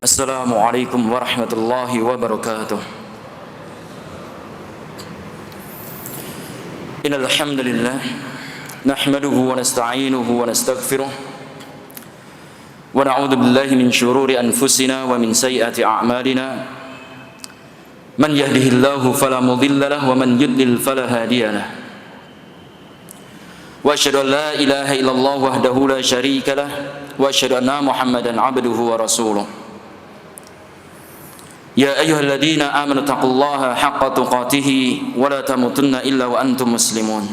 Assalamualaikum warahmatullahi wabarakatuh. Innal hamdalillah nahmaduhu wa nasta'inuhu wa nastaghfiruh wa na'udzu billahi min shururi anfusina wa min sayyiati a'malina. Man yahdihillahu fala mudilla lahu wa man yudlil fala hadiya lahu. Wa asyhadu an la ilaha illallah wahdahu la syarika lah wa asyhadu anna Muhammadan 'abduhu wa rasuluh. Ya ayyuhalladzina amanu taqullaha haqqa tuqatih wa la tamutunna illa wa antum muslimun.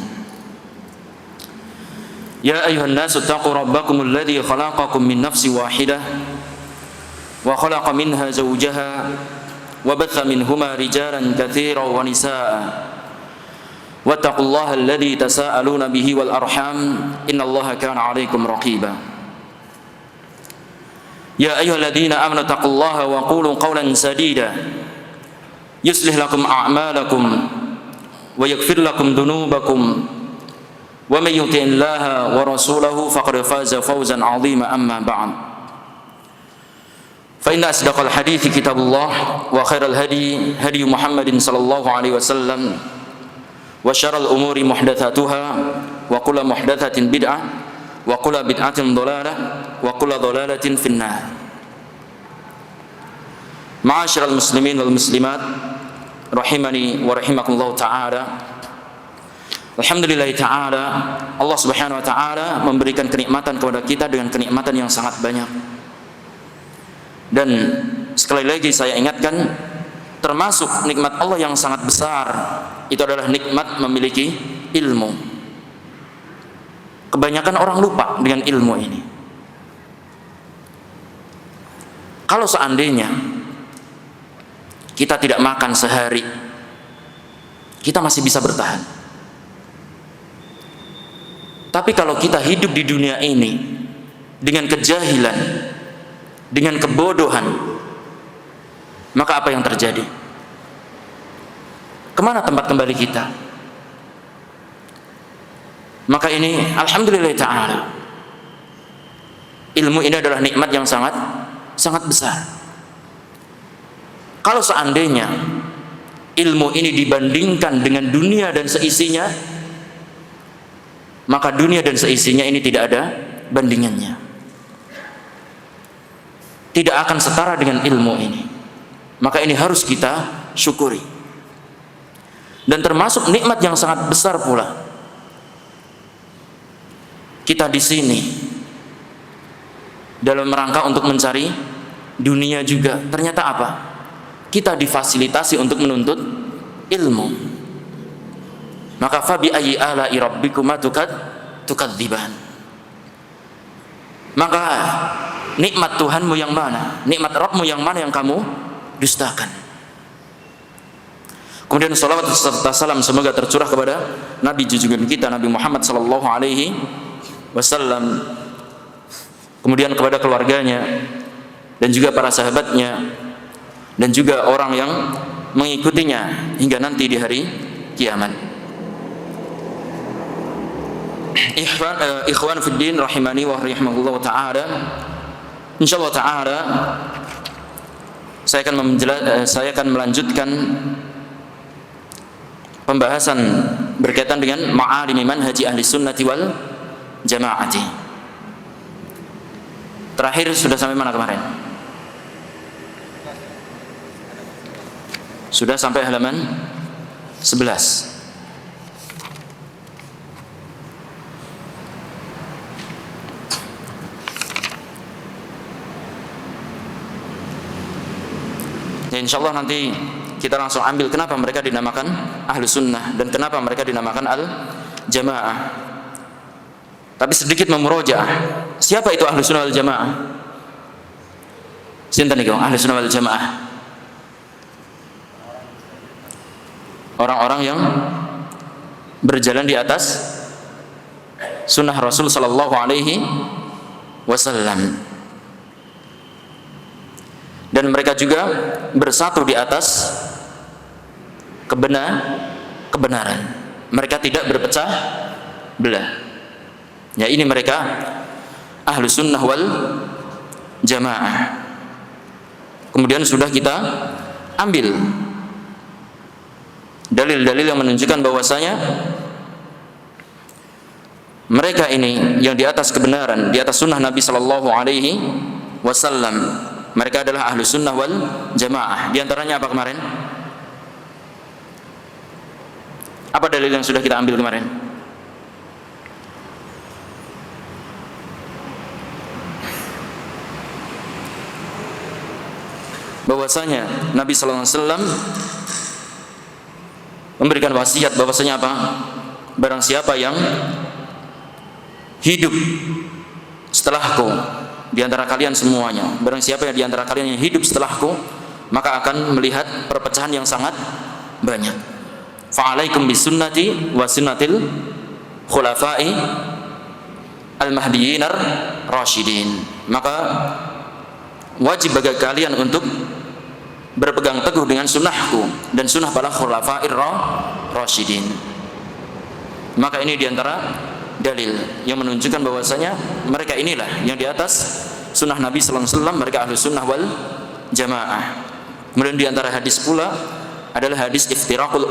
Ya ayyuhan nasu taqu rabbakumul ladzi khalaqakum min nafsin wahidah wa khalaqa minha zawjaha wa batha minhuma rijalan katsiran wa nisaa'a. Wattaqullaha alladzi tasaaluna bihi wal arham innallaha kana 'alaikum raqiba. Ya ayyuhalladzina amanu taqullaha wa qulu qawlan sadida yuslih lakum a'malakum wa yaghfir lakum dhunubakum wa may yuti'illaha wa rasulahu faqad faza fawzan 'azima amma ba'd. Fa inna asdaqal hadithi kitabullah wa khairal hadi hadi Muhammadin sallallahu alaihi wasallam wa syarrul umuri muhdatsatuha wa kullu muhdatsatin bid'ah wa kullu bid'atin dhalalah wa kullu dhalalatin finnar. Ma'asyiral muslimin wal muslimat rahimani wa rahimakumullah ta'ala. Alhamdulillah ta'ala, Allah Subhanahu wa ta'ala memberikan kenikmatan kepada kita dengan kenikmatan yang sangat banyak. Dan sekali lagi saya ingatkan, termasuk nikmat Allah yang sangat besar itu adalah nikmat memiliki ilmu. Kebanyakan orang lupa dengan ilmu ini. Kalau seandainya kita tidak makan sehari, kita masih bisa bertahan. Tapi kalau kita hidup di dunia ini dengan kejahilan, dengan kebodohan, maka apa yang terjadi? Kemana tempat kembali kita? Maka ini alhamdulillah ta'ala, ilmu ini adalah nikmat yang sangat besar. Kalau seandainya ilmu ini dibandingkan dengan dunia dan seisinya, maka dunia dan seisinya ini tidak ada bandingannya, tidak akan setara dengan ilmu ini. Maka ini harus kita syukuri. Dan termasuk nikmat yang sangat besar pula, kita di sini dalam rangka untuk mencari dunia juga. Ternyata apa? Kita difasilitasi untuk menuntut ilmu. Maka fabi ayyi ala'i rabbikuma tukadziban. Maka nikmat Tuhanmu yang mana? Nikmat Rabbmu yang mana yang kamu dustakan? Kemudian salawat serta salam semoga tercurah kepada Nabi junjungan kita Nabi Muhammad sallallahu alaihi wasallam, kemudian kepada keluarganya dan juga para sahabatnya dan juga orang yang mengikutinya hingga nanti di hari kiamat. Ikhwan fiddin rahimani wa rahimakumullah ta'ala. Insyaallah ta'ala saya akan melanjutkan pembahasan berkaitan dengan ma'alimi manhaji ahli sunnati wal jamaati. Terakhir sudah sampai mana kemarin? Sudah sampai halaman 11. Ya, insyaallah nanti kita langsung ambil kenapa mereka dinamakan ahlu sunnah dan kenapa mereka dinamakan al-jamaah. Tapi sedikit memurojaah, siapa itu ahlu sunnah wal jamaah? Sinten niku ahlu sunnah wal jamaah? Orang-orang yang berjalan di atas sunnah Rasul sallallahu alaihi wasallam, dan mereka juga bersatu di atas kebenaran. Mereka tidak berpecah belah. Ya, ini mereka ahlu sunnah wal jamaah. Kemudian sudah kita ambil dalil-dalil yang menunjukkan bahwasanya mereka ini yang di atas kebenaran, di atas sunnah Nabi Sallallahu Alaihi Wasallam, mereka adalah ahlu sunnah wal jamaah. Di antaranya apa kemarin? Apa dalil yang sudah kita ambil kemarin? Bahwasanya Nabi Sallallahu Alaihi Wasallam memberikan wasiat bahwasanya apa? Barang siapa yang hidup setelahku di antara kalian semuanya, barang siapa yang di antara kalian yang hidup setelahku, maka akan melihat perpecahan yang sangat banyak. Fa'alaikum bisunnati wa sunnatil khulafa'i al-mahdiyyin ar-rasyidin. Maka wajib bagi kalian untuk berpegang teguh dengan sunnahku dan sunnah para khulafa'ir rasyidin. Maka ini diantara dalil yang menunjukkan bahwasanya mereka inilah yang di atas sunnah Nabi Sallallahu Alaihi Wasallam, mereka ahlu sunnah wal jamaah. Kemudian diantara hadis pula adalah hadis iftiraqul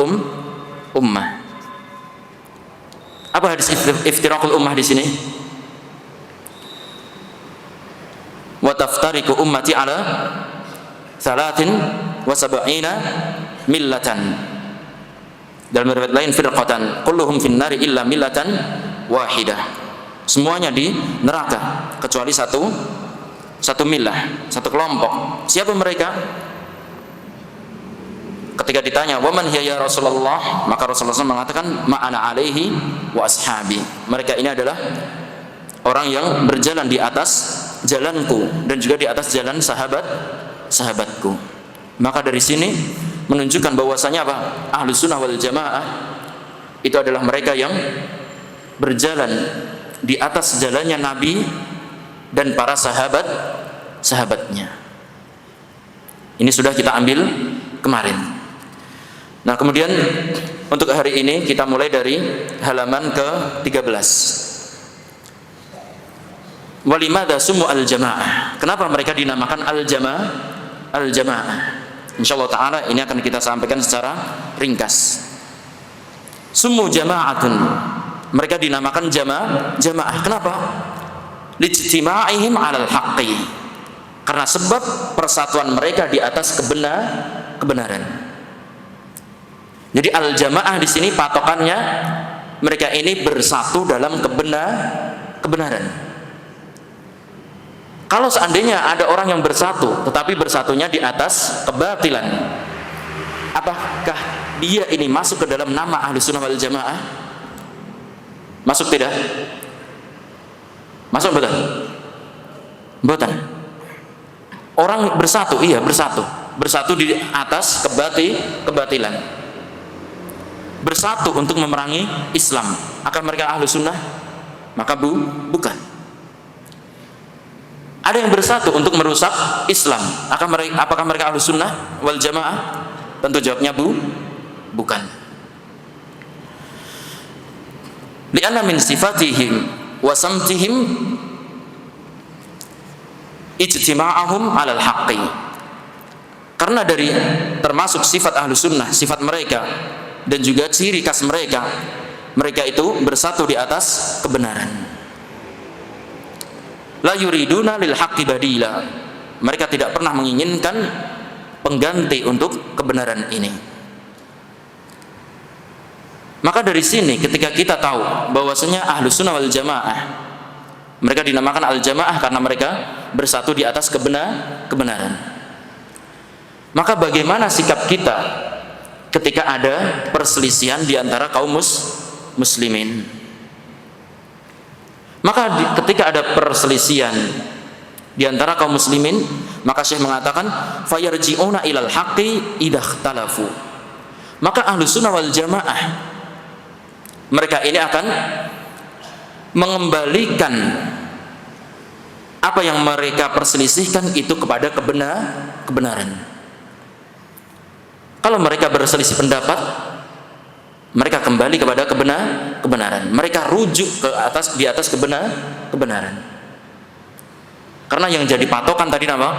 ummah. Apa hadis iftiraqul ummah di sini? Wa taftariqu ummati ala 73 millatan. Dalam riwayat lain firqatan kulluhum finnari illa millatan wahidah. Semuanya di neraka kecuali satu millah, satu kelompok. Siapa mereka? Ketika ditanya waman hiya ya Rasulullah, maka Rasulullah SAW mengatakan ma'ana alaihi wa ashabi. Mereka ini adalah orang yang berjalan di atas jalanku dan juga di atas jalan sahabatku. Maka dari sini menunjukkan bahwasanya apa? Ahlus sunnah wal jamaah itu adalah mereka yang berjalan di atas jalannya Nabi dan para sahabatnya. Ini sudah kita ambil kemarin. Nah, kemudian untuk hari ini kita mulai dari halaman ke-13. Walimada sumu al-jamaah. Kenapa mereka dinamakan al-jamaah? Insyaallah taala ini akan kita sampaikan secara ringkas. Sumu jama'atun. Mereka dinamakan jamaah. Kenapa? Lijtima'ihim 'alal haqqi. Karena sebab persatuan mereka di atas kebenaran. Jadi al-jamaah di sini patokannya mereka ini bersatu dalam kebenaran. Kalau seandainya ada orang yang bersatu tetapi bersatunya di atas kebatilan, apakah dia ini masuk ke dalam nama ahli sunnah wal jamaah? Masuk tidak? Masuk betul? Betul. Orang bersatu, iya bersatu di atas kebatilan. Bersatu untuk memerangi Islam. Akan mereka ahlu sunnah? Maka bukan. Ada yang bersatu untuk merusak Islam. Apakah mereka ahlu sunnah wal jamaah? Tentu jawabnya bukan. Li'anna min sifatihim wa samtihim ijtima'ahum 'alal haqqi. Karena dari termasuk sifat ahlu sunnah, sifat mereka dan juga ciri khas mereka itu bersatu di atas kebenaran. La yuriduna lil haqqi badila. Mereka tidak pernah menginginkan pengganti untuk kebenaran ini. Maka dari sini ketika kita tahu bahwasanya ahlu sunnah wal jamaah, mereka dinamakan al jamaah karena mereka bersatu di atas kebenaran. Maka bagaimana sikap kita ketika ada perselisihan di antara kaum muslimin? Maka ketika ada perselisihan di antara kaum muslimin, maka Syekh mengatakan fayarji'una ilal haqqi idakhtalafu. Maka ahlu sunnah wal jamaah mereka ini akan mengembalikan apa yang mereka perselisihkan itu kepada kebenaran. Kalau mereka berselisih pendapat, mereka kembali kepada kebenaran. Mereka rujuk di atas kebenaran. Karena yang jadi patokan tadi apa?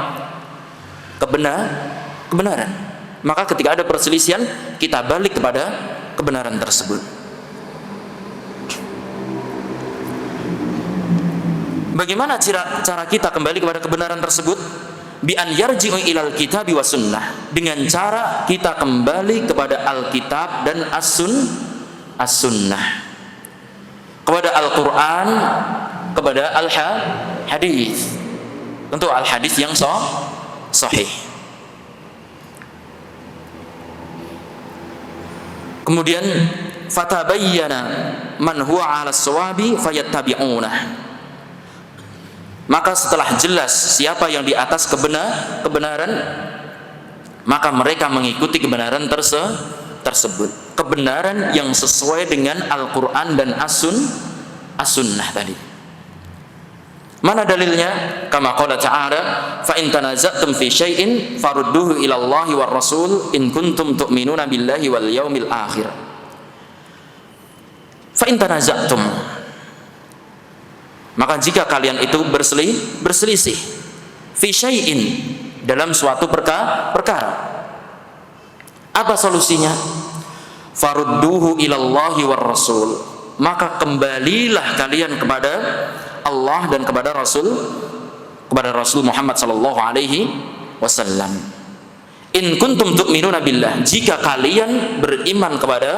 kebenaran. Maka ketika ada perselisihan, kita balik kepada kebenaran tersebut. Bagaimana cara kita kembali kepada kebenaran tersebut? Bi an yarji'u ilal kitabi was sunnah, dengan cara kita kembali kepada Alkitab dan as-sunnah, kepada Al-Quran, kepada al-hadis. Tentu al-hadis yang sahih. Kemudian fatabayyana man huwa 'ala as-sawabi fayattabi'unah. Maka setelah jelas siapa yang di atas kebenaran, maka mereka mengikuti kebenaran tersebut. Kebenaran yang sesuai dengan Al-Quran dan as-sunnah tadi. Mana dalilnya? Kama qala ta'ala, fa in tanaza'tum fi syai'in farudduhu ila Allahi war Rasul in kuntum tu'minuna billahi wal yaumil akhir. Fa in tanaza'tum, maka jika kalian itu berselisih fi syai'in, dalam suatu perkara, apa solusinya? Farudduhu ilallahi war Rasul, maka kembalilah kalian kepada Allah dan kepada Rasul Muhammad sallallahu alaihi wasallam. In kuntum tu'minuna billah, jika kalian beriman kepada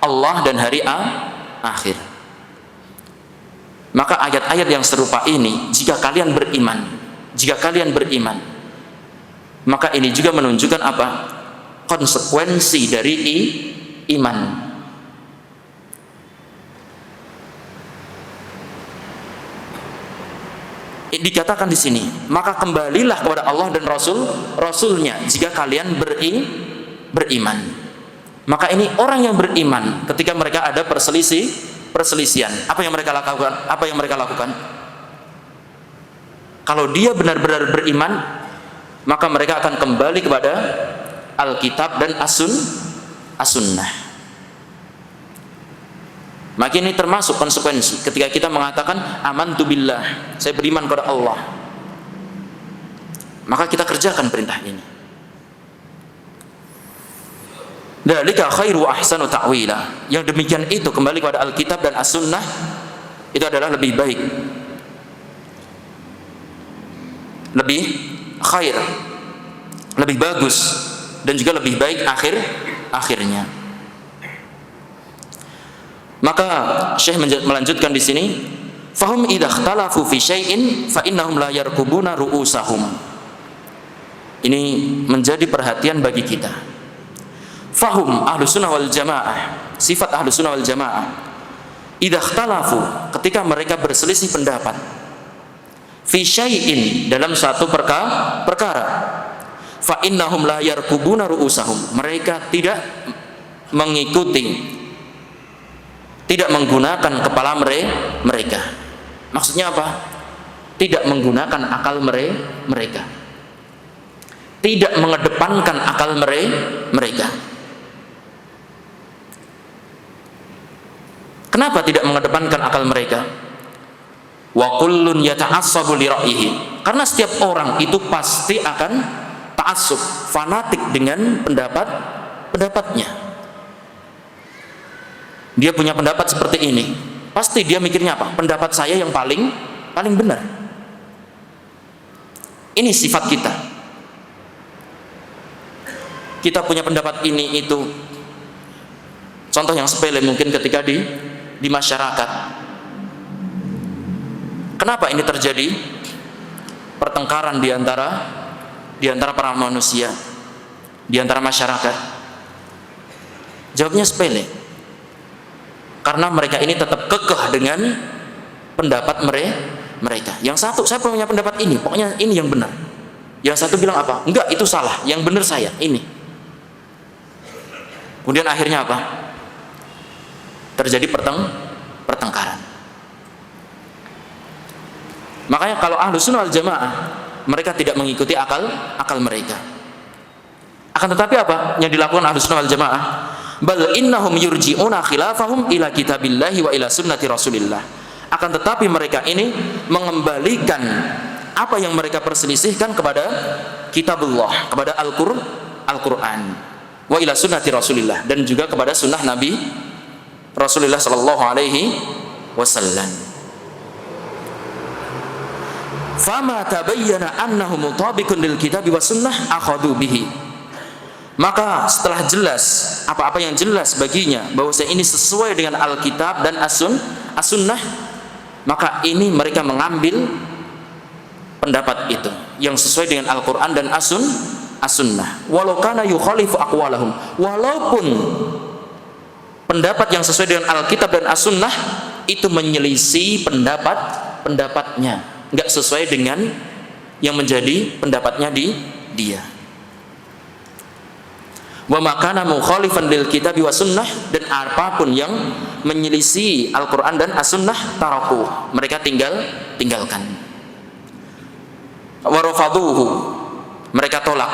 Allah dan hari akhir. Maka ayat-ayat yang serupa ini, jika kalian beriman, maka ini juga menunjukkan apa? Konsekuensi dari iman. Dikatakan di sini, maka kembalilah kepada Allah dan Rasulnya jika kalian beriman. Maka ini orang yang beriman, ketika mereka ada perselisihan, apa yang mereka lakukan? Kalau dia benar-benar beriman, maka mereka akan kembali kepada Alkitab dan as-sunnah. Maka ini termasuk konsekuensi ketika kita mengatakan amantu billah, saya beriman kepada Allah, maka kita kerjakan perintah ini. Dzalika khairu ahsanu ta'wila, yang demikian itu kembali kepada Alkitab dan as-sunnah, itu adalah lebih baik, lebih khair, lebih bagus, dan juga lebih baik akhirnya. Maka Syekh melanjutkan di sini, fahum idza ikhtalafu fi syai'in fa innahum la yarkubuna ru'usahum. Ini menjadi perhatian bagi kita. Fahum ahlussunnah wal jamaah, sifat ahlussunnah wal jamaah, idza ikhtalafu, ketika mereka berselisih pendapat, fi syai'in, dalam suatu perkara, fa innahum la yarkubuna ru'usahum, mereka tidak mengikuti, tidak menggunakan kepala mereka. Maksudnya apa? Tidak menggunakan akal mereka, tidak mengedepankan akal mereka. Kenapa tidak mengedepankan akal mereka? Wa kullun yata'assabu li ra'yihi, karena setiap orang itu pasti akan ta'assub, fanatik dengan pendapatnya. Dia punya pendapat seperti ini, pasti dia mikirnya apa? Pendapat saya yang paling benar. Ini sifat kita. Kita punya pendapat ini itu. Contoh yang sepele mungkin ketika di masyarakat. Kenapa ini terjadi? Pertengkaran di antara para manusia, di antara masyarakat. Jawabnya sepele. Karena mereka ini tetap kekeh dengan pendapat mereka. Yang satu, saya punya pendapat ini, pokoknya ini yang benar. Yang satu bilang apa? Enggak, itu salah, yang benar saya, ini. Kemudian akhirnya apa? Terjadi pertengkaran. Makanya kalau ahlussunnah wal jamaah, mereka tidak mengikuti akal mereka. Akan tetapi apa yang dilakukan ahlussunnah wal jamaah? Bal innahum yurji'una khilafahum ila kitabillahi wa ila sunnati rasulillah. Akan tetapi mereka ini mengembalikan apa yang mereka perselisihkan kepada kitabullah, kepada Al-Quran, wa ila sunnati Rasulillah, dan juga kepada sunnah Nabi Rasulullah sallallahu alaihi wasallam. Fama tabayyana annahu mutabiqun lil kitabi was sunnah akhadhu bihi. Maka setelah jelas apa-apa yang jelas baginya bahwa ini sesuai dengan Alkitab dan As-Sunnah, maka ini mereka mengambil pendapat itu yang sesuai dengan Al-Quran dan As-Sunnah. Walau kana yukhalifu aqwalahum, walaupun pendapat yang sesuai dengan Alkitab dan As-Sunnah itu menyelisih pendapatnya, nggak sesuai dengan yang menjadi pendapatnya dia. Wa makana mukhalifan lil kitabi was sunnah, dan apapun yang menyelisih Al-Quran dan As-Sunnah taraku, mereka tinggalkan. Wa rafaduhu, mereka tolak.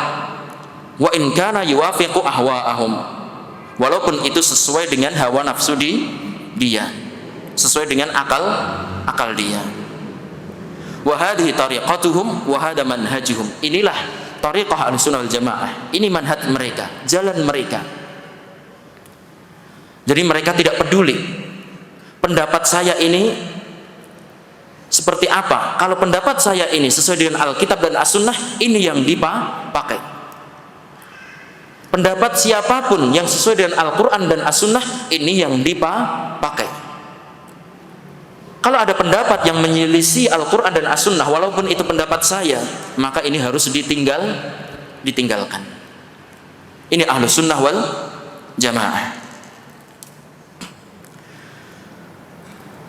Wa in kana yuwafiqu ahwa'ahum, walaupun itu sesuai dengan hawa nafsu dia, sesuai dengan akal dia. Wa hadhihi tariqatuhum wa hada manhajuhum, inilah tariqah Ahlussunnah wal Jamaah, ini manhaj mereka, jalan mereka. Jadi mereka tidak peduli pendapat saya ini seperti apa. Kalau pendapat saya ini sesuai dengan Alkitab dan As-Sunnah, ini yang dipakai. Pendapat siapapun yang sesuai dengan Al-Quran dan As-Sunnah, ini yang dipakai. Kalau ada pendapat yang menyelisih Al-Quran dan As-Sunnah, walaupun itu pendapat saya, maka ini harus ditinggalkan. Ini Ahlussunnah wal Jamaah.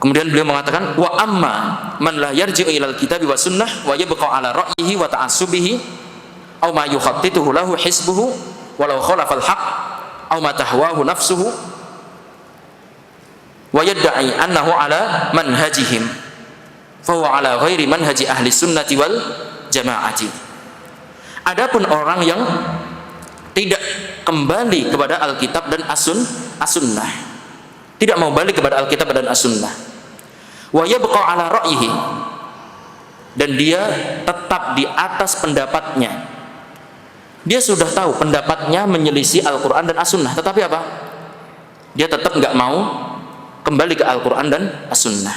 Kemudian beliau mengatakan, wa amma man la yarji'u ilal kitabi wa sunnah wa yabqa ala ra'yihi wa ta'assubihi aw ma yukhattituhu lahu hisbuhu walau khalafa al-haq aw ma tahwahu nafsuhu wa yadda'i annahu ala manhajihim fa huwa ala ghairi manhaji ahli sunnati wal jamaati. Adapun orang yang tidak kembali kepada Alkitab dan As-Sunnah, tidak mau balik kepada Alkitab dan As-Sunnah, wa yabqa ala ra'yihi, dan dia tetap di atas pendapatnya. Dia sudah tahu pendapatnya menyelisih Al-Quran dan As-Sunnah, tetapi apa? Dia tetap nggak mau kembali ke Al-Quran dan As-Sunnah.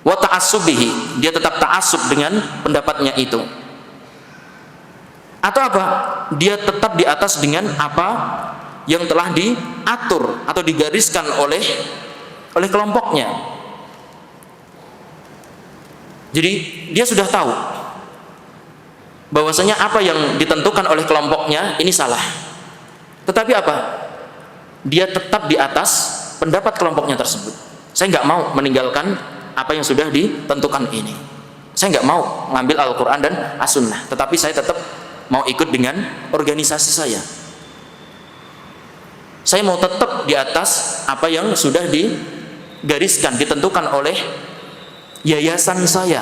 Wa ta'assubihi, dia tetap ta'assub dengan pendapatnya itu. Atau apa? Dia tetap di atas dengan apa yang telah diatur atau digariskan oleh kelompoknya. Jadi dia sudah tahu bahwasanya apa yang ditentukan oleh kelompoknya ini salah. Tetapi apa? Dia tetap di atas pendapat kelompoknya tersebut. Saya nggak mau meninggalkan apa yang sudah ditentukan ini. Saya nggak mau ngambil Al-Quran dan As-Sunnah, tetapi saya tetap mau ikut dengan organisasi saya. Saya mau tetap di atas apa yang sudah digariskan, ditentukan oleh yayasan saya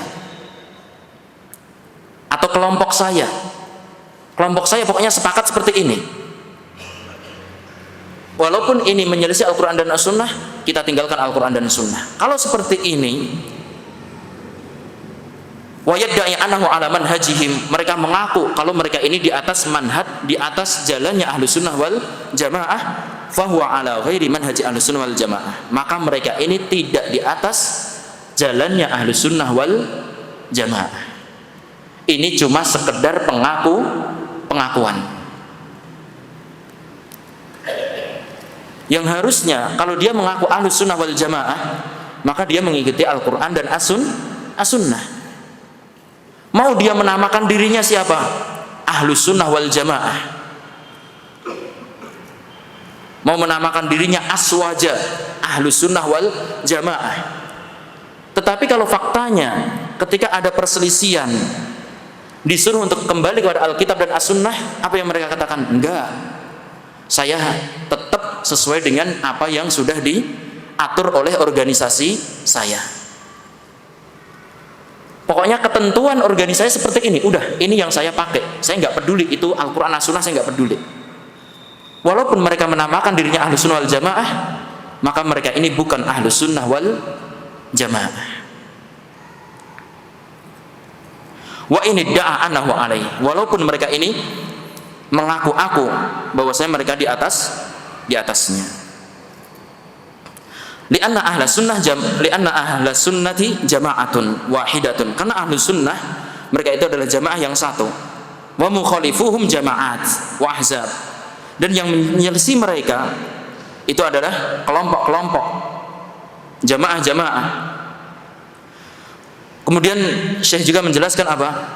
atau kelompok saya. Kelompok saya pokoknya sepakat seperti ini. Walaupun ini menyelisih Al-Quran dan As-Sunnah, kita tinggalkan Al-Quran dan As-Sunnah. Kalau seperti ini, wa yadda'i annahu ala manhajihim, mereka mengaku kalau mereka ini di atas manhaj, di atas jalannya Ahlussunnah wal Jamaah, fahuwa ala ghairi manhaji Ahlussunnah wal Jamaah, maka mereka ini tidak di atas jalannya Ahlussunnah wal Jamaah. Ini cuma sekedar pengakuan. Yang harusnya kalau dia mengaku Ahlussunnah wal Jamaah, maka dia mengikuti Al-Quran dan As-Sunnah. Mau dia menamakan dirinya siapa? Ahlussunnah wal Jamaah. Mau menamakan dirinya Aswaja, Ahlussunnah wal Jamaah. Tetapi kalau faktanya ketika ada perselisihan, disuruh untuk kembali kepada Alkitab dan As-Sunnah, apa yang mereka katakan? Enggak, saya tetap sesuai dengan apa yang sudah diatur oleh organisasi saya. Pokoknya ketentuan organisasi seperti ini, udah, ini yang saya pakai. Saya nggak peduli itu Al-Quran As-Sunnah, saya nggak peduli. Walaupun mereka menamakan dirinya Ahlussunnah wal Jamaah, maka mereka ini bukan Ahlussunnah wal Jamaah. Wa ini da'a annahu alaih, walaupun mereka ini mengaku-aku bahwasanya mereka di atasnya. Lianna ahla sunnati jama'atun wahidatun, karena ahlu sunnah mereka itu adalah jamaah yang satu. Wa mukhalifuhum jama'at wa ahzab, dan yang menyelisih mereka itu adalah kelompok-kelompok, jamaah-jamaah. Kemudian Syekh juga menjelaskan apa?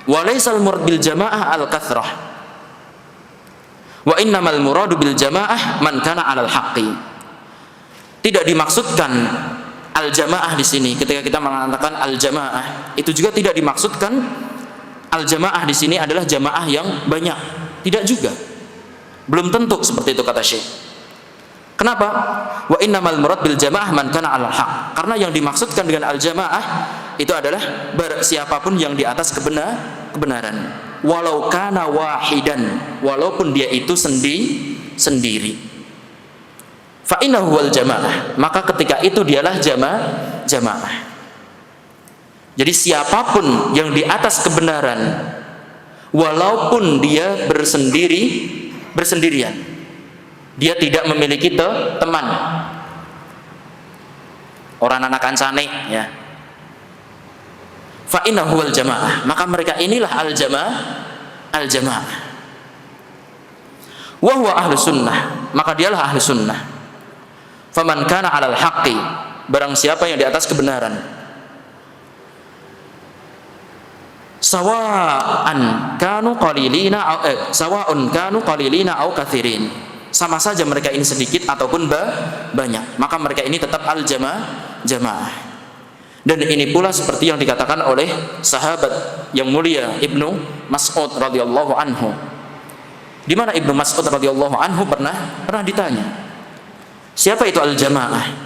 Wa laysal murad bil jamaah al kathrah, wa innamal muradu bil jamaah man kana 'alal haqqi. Tidak dimaksudkan al-jamaah di sini. Ketika kita mengatakan al-jamaah, itu juga tidak dimaksudkan al-jamaah di sini adalah jamaah yang banyak. Tidak juga. Belum tentu seperti itu kata Syekh. Kenapa? Wa innamal murad bil jamaah man kana 'alal haq. Karena yang dimaksudkan dengan al-jamaah itu adalah siapapun yang di atas kebenaran. Walau kana wahidan, walaupun dia itu sendiri. Fa innahu wal jamaah, maka ketika itu dialah jamaah. Jadi siapapun yang di atas kebenaran, walaupun dia bersendirian, dia tidak memiliki teman, orang anak kancane ya. Fa innahu wal jamaah, maka mereka inilah al-jamaah. Wa huwa ahlu sunnah, maka dialah ahlu sunnah. Faman kana 'alal haqqi, barang siapa yang di atas kebenaran, sawa'un kanu qalilina au katsirin, sama saja mereka ini sedikit ataupun banyak, maka mereka ini tetap al-jamaah. Dan ini pula seperti yang dikatakan oleh sahabat yang mulia Ibnu Mas'ud radhiyallahu anhu. Di mana Ibnu Mas'ud radhiyallahu anhu pernah ditanya, siapa itu al-jamaah?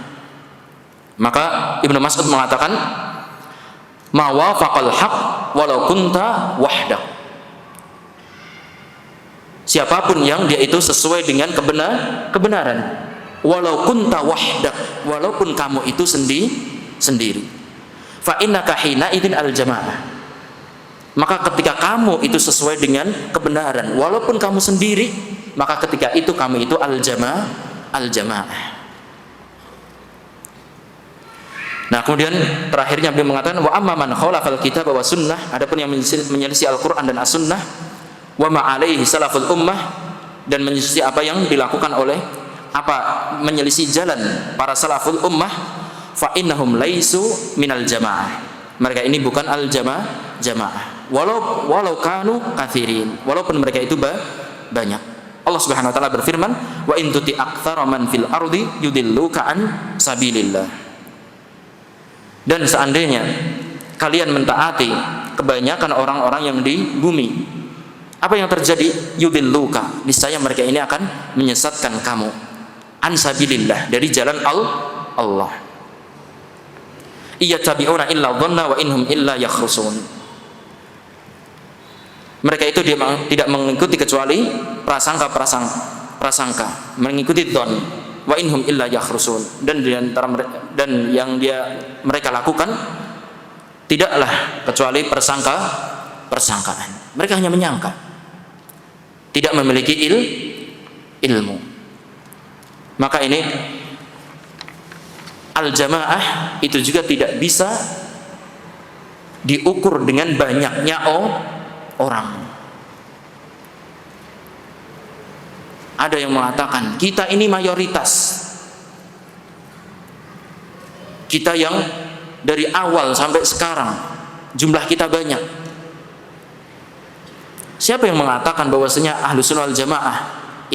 Maka Ibnu Mas'ud mengatakan, ma wafaqal haq walau kunta wahdak. Siapapun yang dia itu sesuai dengan kebenaran, walau kunta wahdak, walaupun kamu itu sendiri. Fa innaka hina idzin al-jamaah. Maka ketika kamu itu sesuai dengan kebenaran, walaupun kamu sendiri, maka ketika itu kamu itu al-jamaah. Nah, kemudian terakhirnya beliau mengatakan wa amma man khalafal kitab wa sunnah, adapun yang menyelisih Al-Qur'an dan As-Sunnah, wa ma alaihi salaful ummah, dan menyelisih apa yang dilakukan oleh menyelisih jalan para salaful ummah, fa innahum laisu minal jamaah. Mereka ini bukan al-jamaah. Walau kanu katsirin, walaupun mereka itu banyak. Allah Subhanahu wa taala berfirman, wa in tuti aktsara man fil ardi yudilluka an sabilillah. Dan seandainya kalian mentaati kebanyakan orang-orang yang di bumi, apa yang terjadi? Yudilluka, niscaya mereka ini akan menyesatkan kamu an sabilillah, dari jalan Allah. Iyattabi'una illa dhanna wa inhum illa yakhrusun. Mereka itu dia tidak mengikuti kecuali prasangka, mengikuti dhon, wa inhum illa yakhrusun, dan yang mereka lakukan tidaklah kecuali persangkaan. Mereka hanya menyangka, tidak memiliki ilmu. Maka ini al-jamaah itu juga tidak bisa diukur dengan banyaknya orang. Ada yang mengatakan kita ini mayoritas, kita yang dari awal sampai sekarang jumlah kita banyak. Siapa yang mengatakan bahwasanya Ahlus Sunnah wal Jamaah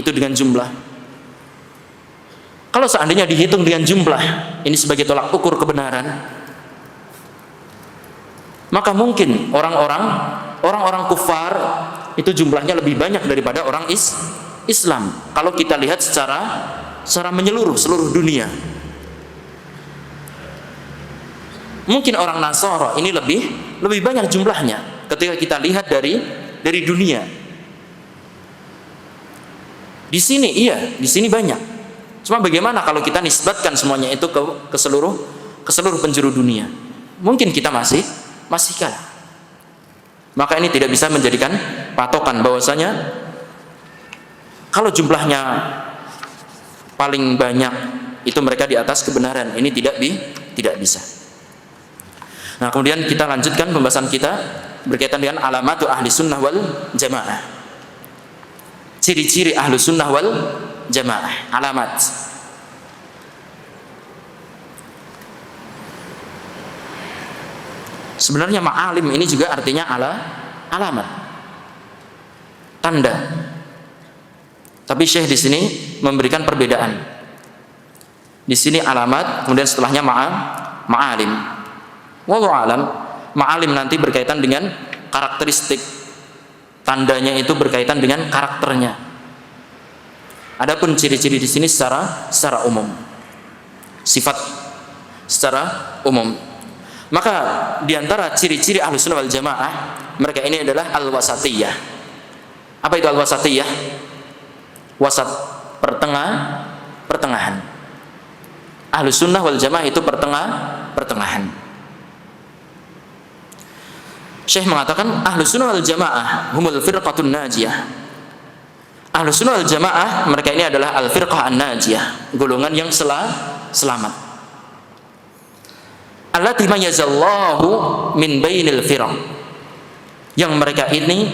itu dengan jumlah? Kalau seandainya dihitung dengan jumlah ini sebagai tolak ukur kebenaran, maka mungkin orang-orang kufar itu jumlahnya lebih banyak daripada orang Islam. Kalau kita lihat secara menyeluruh seluruh dunia, mungkin orang Nasara ini lebih banyak jumlahnya ketika kita lihat dari dunia. Di sini banyak. Cuma bagaimana kalau kita nisbatkan semuanya itu ke seluruh penjuru dunia? Mungkin kita masih kalah. Maka ini tidak bisa menjadikan patokan bahwasanya kalau jumlahnya paling banyak itu mereka di atas kebenaran. Ini tidak bisa. Nah, kemudian kita lanjutkan pembahasan kita berkaitan dengan alamatu ahli sunnah wal jamaah. Ciri-ciri ahli sunnah wal jamaah, alamat. Sebenarnya ma'alim ini juga artinya alamat, tanda. Tapi Syekh di sini memberikan perbedaan. Di sini alamat, kemudian setelahnya ma'alim. Wallahu alam, ma'alim nanti berkaitan dengan karakteristik. Tandanya itu berkaitan dengan karakternya. Adapun ciri-ciri di sini secara umum. Sifat secara umum. Maka di antara ciri-ciri Ahlus Sunnah wal Jamaah, mereka ini adalah al-wasatiyah. Apa itu al-wasatiyah? Wasat, pertengahan. Ahlus Sunnah wal Jamaah itu pertengahan. Syekh mengatakan Ahlus Sunnah wal Jamaah humul firqatun najiyah. Ahlus Sunnah wal Jamaah mereka ini adalah al-firqah an-najiyah, golongan yang selamat. Allati mayazallahu min bainil firaq, yang mereka ini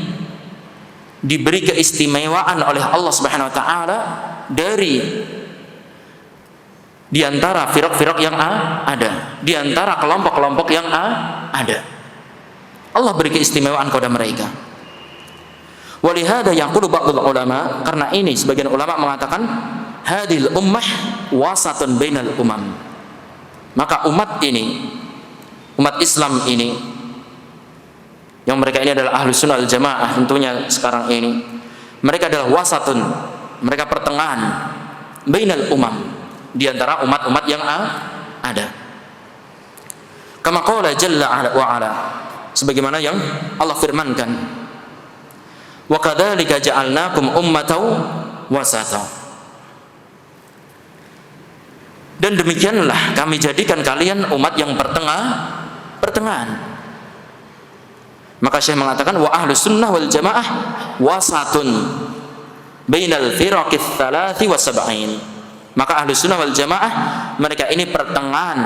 diberi keistimewaan oleh Allah Subhanahu wa taala dari di antara firaq-firaq yang ada, di antara kelompok-kelompok yang ada. Allah beri keistimewaan kepada mereka. Walihada yaqulu ba'dul ulama, karena ini sebagian ulama mengatakan hadil ummah wasatun bainal umam. Maka umat ini, umat Islam ini, yang mereka ini adalah Ahlus Sunnah wal Jamaah tentunya sekarang ini, mereka adalah wasatun, mereka pertengahan bainal umam, di antara umat-umat yang ada. Kama qala jalla wa ala, sebagaimana yang Allah firmankan, wa kadzalika ja'alnakum ummatan wasata. Dan demikianlah kami jadikan kalian umat yang pertengahan. Maka Syekh mengatakan wa Ahlus Sunnah wal Jamaah wasatun bainal firaqits tsalathi wa sab'in. Maka Ahlus Sunnah wal Jamaah mereka ini pertengahan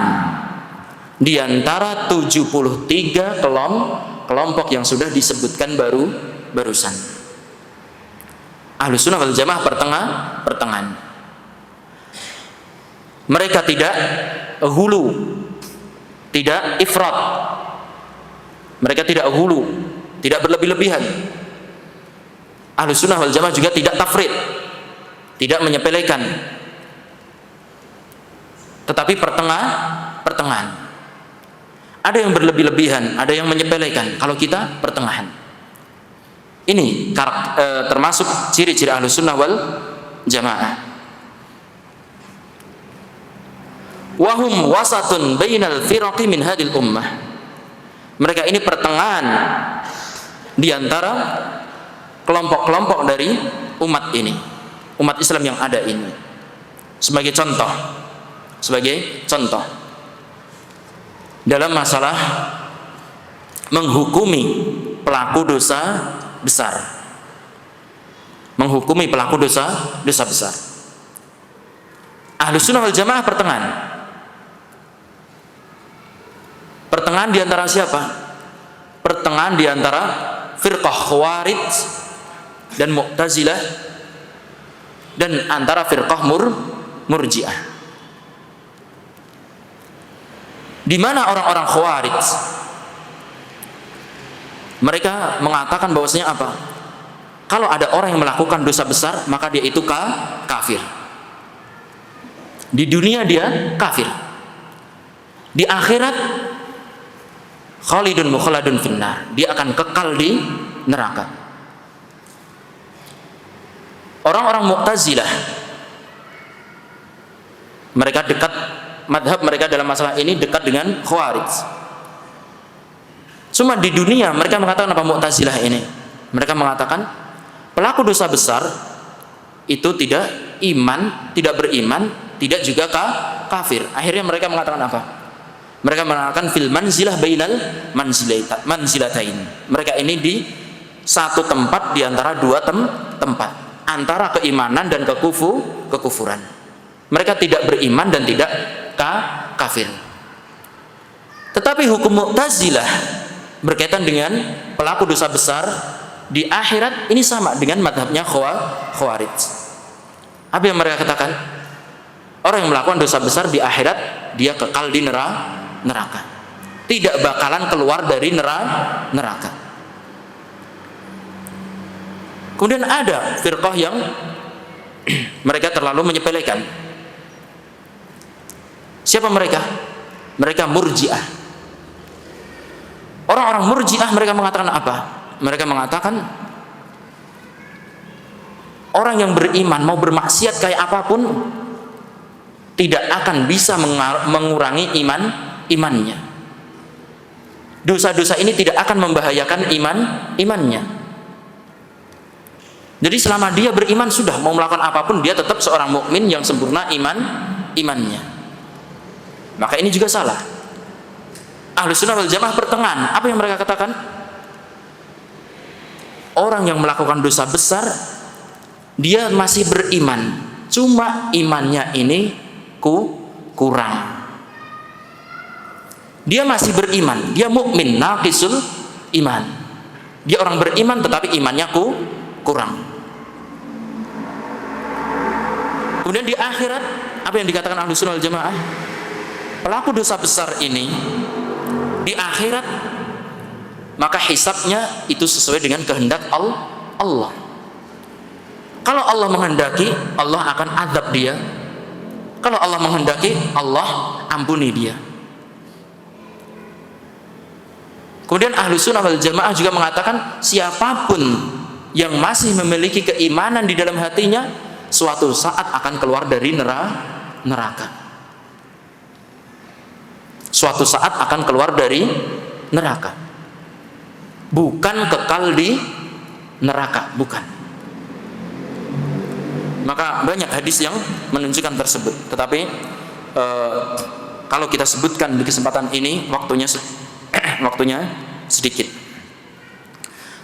di antara 73 kelompok yang sudah disebutkan barusan. Ahlus Sunnah wal Jamaah pertengahan. Mereka tidak hulu, tidak ifrat. Mereka tidak hulu, tidak berlebih-lebihan. Ahlus Sunnah wal Jamaah juga tidak tafrid, tidak menyepelekan, tetapi pertengahan. Ada yang berlebih-lebihan, ada yang menyepelekan. Kalau kita pertengahan. Ini termasuk ciri-ciri Ahlus Sunnah wal Jamaah. Wahum wasatun bainal firaqi min hadil ummah. Mereka ini pertengahan di antara kelompok-kelompok dari umat ini, umat Islam yang ada ini. Sebagai contoh dalam masalah menghukumi pelaku dosa besar, besar. Ahlus Sunnah wal Jamaah pertengahan di antara siapa? Pertengahan di antara firqah Khawarij dan Mu'tazilah, dan antara firqah Murji'ah. Di mana orang-orang Khawarij? Mereka mengatakan bahwasanya apa? Kalau ada orang yang melakukan dosa besar, maka dia itu kafir. Di dunia dia kafir. Di akhirat khalidun mukhalladun finnar, dia akan kekal di neraka. Orang-orang Mu'tazilah, mereka dekat, madhab mereka dalam masalah ini dekat dengan Khawarij. Cuma di dunia mereka mengatakan apa Mu'tazilah ini? Mereka mengatakan pelaku dosa besar itu tidak beriman, tidak juga kafir. Akhirnya mereka mengatakan apa? Mereka mengatakan fil manzilah bainal manzilatain. Mereka ini di satu tempat di antara dua tempat, antara keimanan dan kekufuran. Mereka tidak beriman dan tidak kafir. Tetapi hukum Mu'tazilah berkaitan dengan pelaku dosa besar di akhirat ini sama dengan madhabnya Khawarij. Apa yang mereka katakan? Orang yang melakukan dosa besar di akhirat dia kekal di neraka, tidak bakalan keluar dari neraka. Kemudian ada firqah yang mereka terlalu menyepelekan. Siapa mereka? Mereka Murji'ah. Orang-orang Murji'ah mereka mengatakan apa? Mereka mengatakan orang yang beriman mau bermaksiat kayak apapun tidak akan bisa mengurangi imannya. Dosa-dosa ini tidak akan membahayakan imannya. Jadi selama dia beriman sudah mau melakukan apapun dia tetap seorang mukmin yang sempurna imannya. Maka ini juga salah. Ahlussunnah wal Jamaah pertengahan. Apa yang mereka katakan? Orang yang melakukan dosa besar dia masih beriman, cuma imannya ini kurang. Dia masih beriman, dia mukmin naqisul iman. Dia orang beriman tetapi imannya kurang. Kemudian di akhirat apa yang dikatakan Ahlussunnah wal Jamaah? Pelaku dosa besar ini di akhirat maka hisabnya itu sesuai dengan kehendak Allah. Kalau Allah menghendaki, Allah akan azab dia. Kalau Allah menghendaki, Allah ampuni dia. Kemudian Ahlussunnah wal Jamaah juga mengatakan siapapun yang masih memiliki keimanan di dalam hatinya suatu saat akan keluar dari neraka. Suatu saat akan keluar dari neraka, bukan kekal di neraka, bukan. Maka banyak hadis yang menunjukkan tersebut. Tetapi kalau kita sebutkan di kesempatan ini waktunya sedikit.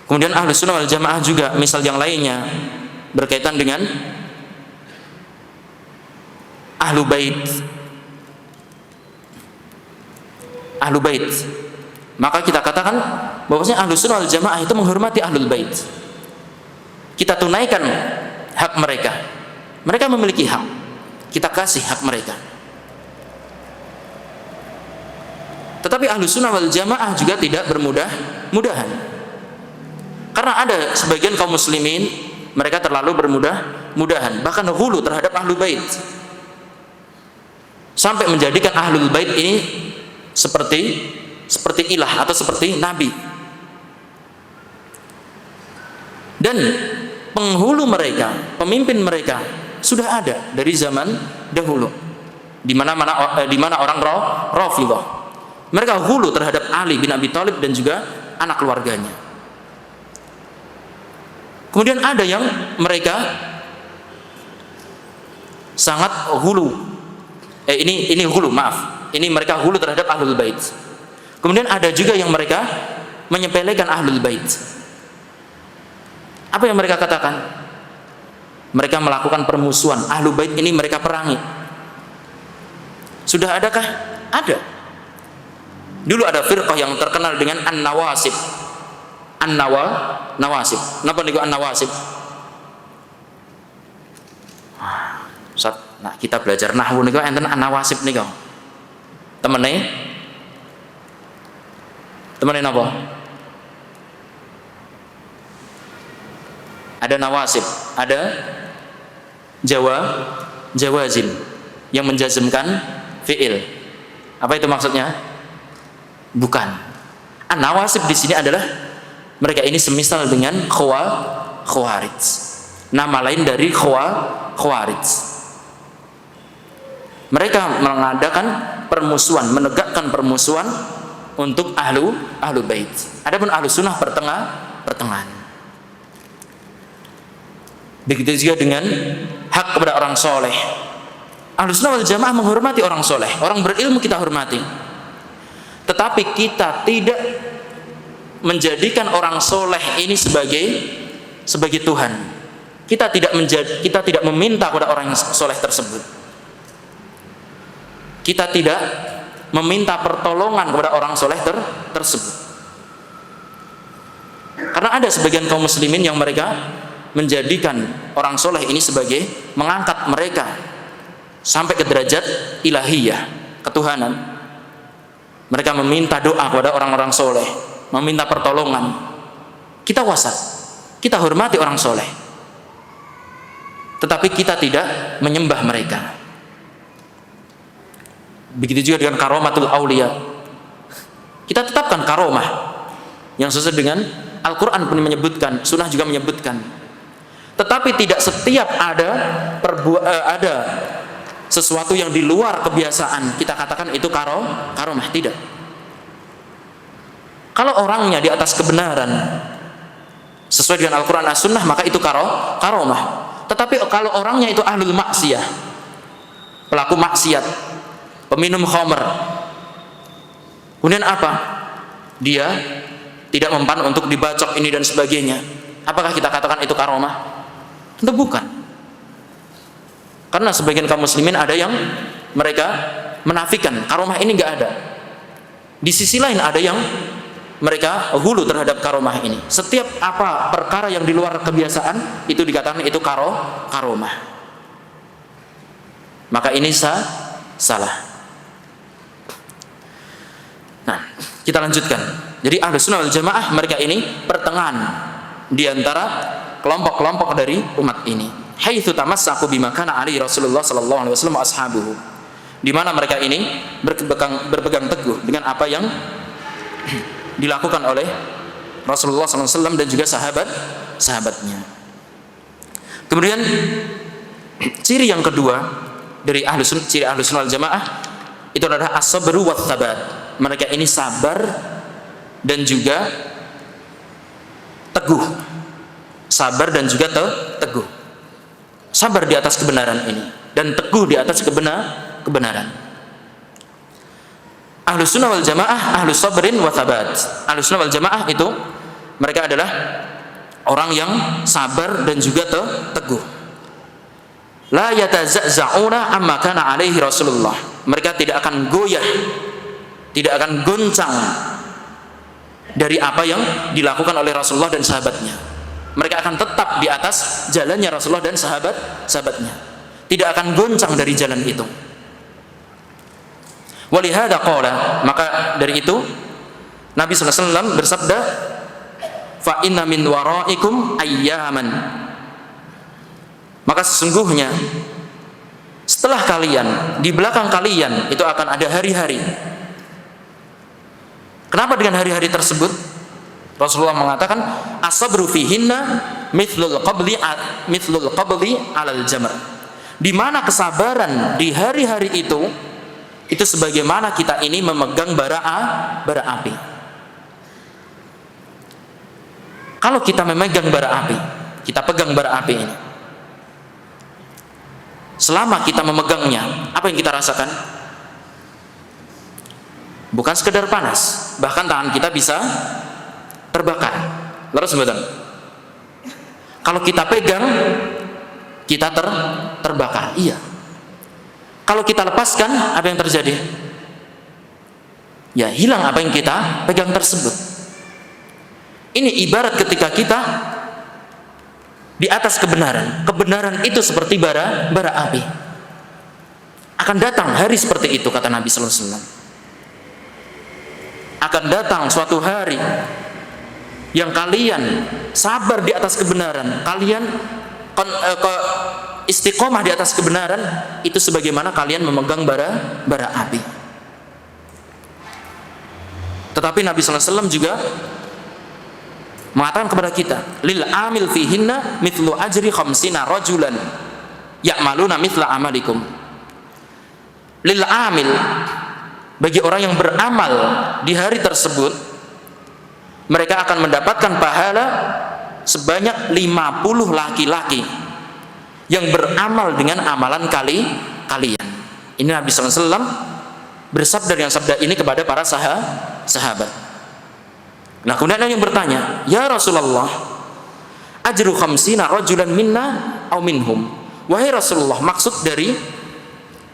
Kemudian Ahlussunnah wal Jamaah juga misal yang lainnya berkaitan dengan Ahlu Bait. Maka kita katakan bahwasanya Ahlussunnah wal Jamaah itu menghormati Ahlul Bait. Kita tunaikan hak mereka. Mereka memiliki hak. Kita kasih hak mereka. Tetapi Ahlussunnah wal Jamaah juga tidak bermudah-mudahan. Karena ada sebagian kaum muslimin mereka terlalu bermudah-mudahan, bahkan ghulu terhadap Ahlul Bait. Sampai menjadikan Ahlul Bait ini seperti ilah atau seperti nabi. Dan penghulu mereka, pemimpin mereka sudah ada dari zaman dahulu. Di mana orang Rafidhah. Mereka hulu terhadap Ali bin Abi Thalib dan juga anak keluarganya. Kemudian ada yang mereka sangat hulu. Ini hulu, maaf. Ini mereka hulu terhadap Ahlul Bait. Kemudian ada juga yang mereka menyepelekan Ahlul Bait. Apa yang mereka katakan? Mereka melakukan permusuhan. Ahlul Bait ini mereka perangi. Sudah adakah? Ada. Dulu ada firqah yang terkenal dengan An-Nawasib. Nawasib. Napa niku An-Nawasib? Nah, kita belajar nahwu niku enten An-Nawasib niku. Temene napa? Ada nawasib, ada jawazim yang menjazmkan fiil. Apa itu maksudnya? Bukan. An-nawasib di sini adalah mereka ini semisal dengan Khawarij. Nama lain dari Khawarij. Mereka mengadakan permusuhan, menegakkan permusuhan untuk ahlu bait. Adapun ahlu sunnah pertengahan. Begitu juga dengan hak kepada orang soleh. Ahlu sunnah wal jamaah menghormati orang soleh. Orang berilmu kita hormati. tetapi kita tidak menjadikan orang soleh ini sebagai Tuhan. Kita tidak meminta kepada orang yang soleh tersebut. Kita tidak meminta pertolongan kepada orang soleh tersebut. Karena ada sebagian kaum muslimin yang mereka menjadikan orang soleh ini sebagai mengangkat mereka sampai ke derajat ilahiyah, ketuhanan. Mereka meminta doa kepada orang-orang soleh, meminta pertolongan. Kita wasat, kita hormati orang soleh, tetapi kita tidak menyembah mereka. Begitu juga dengan karomatul aulia. Kita tetapkan karomah yang sesuai dengan Al-Quran pun menyebutkan, Sunnah juga menyebutkan. Tetapi tidak setiap ada sesuatu yang di luar kebiasaan kita katakan itu karomah, tidak. Kalau orangnya di atas kebenaran sesuai dengan Al-Quran dan Sunnah, maka itu karomah. Tetapi kalau orangnya itu ahlul maksiyah, pelaku maksiat, peminum khamr, kemudian apa? Dia tidak mempan untuk dibacok ini dan sebagainya, apakah kita katakan itu karomah? Tentu bukan. Karena sebagian kaum muslimin ada yang mereka menafikan karomah ini nggak ada. Di sisi lain ada yang mereka hulu terhadap karomah ini. Setiap apa perkara yang di luar kebiasaan itu dikatakan itu karomah. Maka ini salah. Nah, kita lanjutkan. Jadi Ahlus Sunnah wal Jamaah mereka ini pertengahan di antara kelompok-kelompok dari umat ini. Haitsu tamassaku bima kana alaihi Rasulullah sallallahu alaihi wasallam ashabuhu. Di mana mereka ini berpegang teguh dengan apa yang dilakukan oleh Rasulullah sallallahu alaihi wasallam dan juga sahabatnya. Kemudian ciri yang kedua dari ciri Ahlus Sunnah wal Jamaah itu adalah as-sabru wat tsabat. Mereka ini sabar dan juga teguh. Sabar dan juga teguh. Sabar di atas kebenaran ini dan teguh di atas kebenaran. Ahlus Sunnah wal Jamaah ahlus sabrin wa tsabat. Ahlus Sunnah wal Jamaah itu mereka adalah orang yang sabar dan juga teguh. La yatazazza'una amma kana alaihi Rasulullah. Mereka tidak akan goyah, tidak akan goncang dari apa yang dilakukan oleh Rasulullah dan sahabatnya. Mereka akan tetap di atas jalannya Rasulullah dan sahabatnya. Tidak akan goncang dari jalan itu. Walihada qala, maka dari itu Nabi sallallahu alaihi wasallam bersabda, fa inna min waraikum ayyaman. Maka sesungguhnya setelah kalian, di belakang kalian itu akan ada hari-hari. Kenapa dengan hari-hari tersebut? Rasulullah mengatakan as-sabru fihinna mithlul qabli alal jamr. Di mana kesabaran di hari-hari itu sebagaimana kita ini memegang bara api. Kalau kita memegang bara api, kita pegang bara api ini. Selama kita memegangnya, apa yang kita rasakan? Bukan sekedar panas, bahkan tangan kita bisa terbakar. Lalu sebentar. Kalau kita pegang, kita terbakar. Iya. Kalau kita lepaskan, apa yang terjadi? Ya, hilang apa yang kita pegang tersebut. Ini ibarat ketika kita di atas kebenaran. Kebenaran itu seperti bara api. Akan datang hari seperti itu, kata Nabi sallallahu alaihi wasallam. Akan datang suatu hari yang kalian sabar di atas kebenaran, kalian istiqomah di atas kebenaran, itu sebagaimana kalian memegang bara api. Tetapi Nabi sallallahu alaihi wasallam juga mengatakan kepada kita, lil amil fihinna mithlu ajri khamsina rajulan ya'maluna mithla amalikum. Lil amil, bagi orang yang beramal di hari tersebut, mereka akan mendapatkan pahala sebanyak 50 laki-laki yang beramal dengan amalan kalian. Ini Nabi SAW bersabda dengan sabda ini kepada para sahabat. Nah, kemudian ada yang bertanya, "Ya Rasulullah, ajru khamsina rajulan minna aw minhum?" Wahai Rasulullah, maksud dari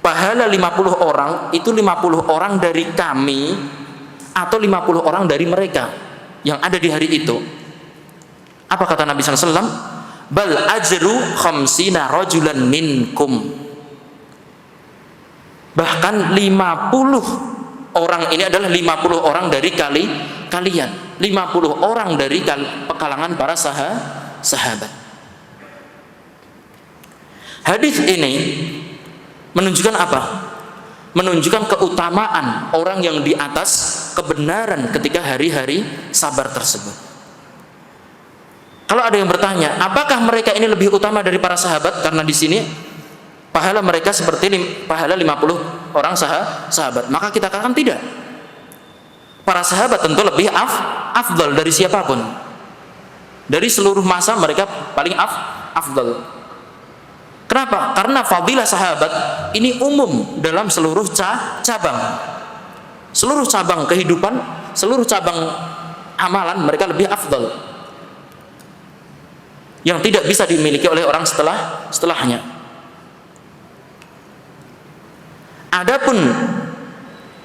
pahala 50 orang itu 50 orang dari kami atau 50 orang dari mereka yang ada di hari itu? Apa kata Nabi sallallahu alaihi wasallam? Bal ajru khamsina rajulan minkum. Bahkan 50 orang ini adalah 50 orang dari kalian. 50 orang dari kalangan para sahabat. Hadis ini menunjukkan apa? Menunjukkan keutamaan orang yang di atas kebenaran ketika hari-hari sabar tersebut. Kalau ada yang bertanya, apakah mereka ini lebih utama dari para sahabat? Karena di sini pahala mereka seperti pahala 50 orang sahabat. Maka kita katakan tidak. Para sahabat tentu lebih afdal dari siapapun. Dari seluruh masa mereka paling afdal. Kenapa? Karena fadilah sahabat ini umum dalam seluruh cabang. Seluruh cabang kehidupan, seluruh cabang amalan mereka lebih afdal. Yang tidak bisa dimiliki oleh orang setelahnya. Adapun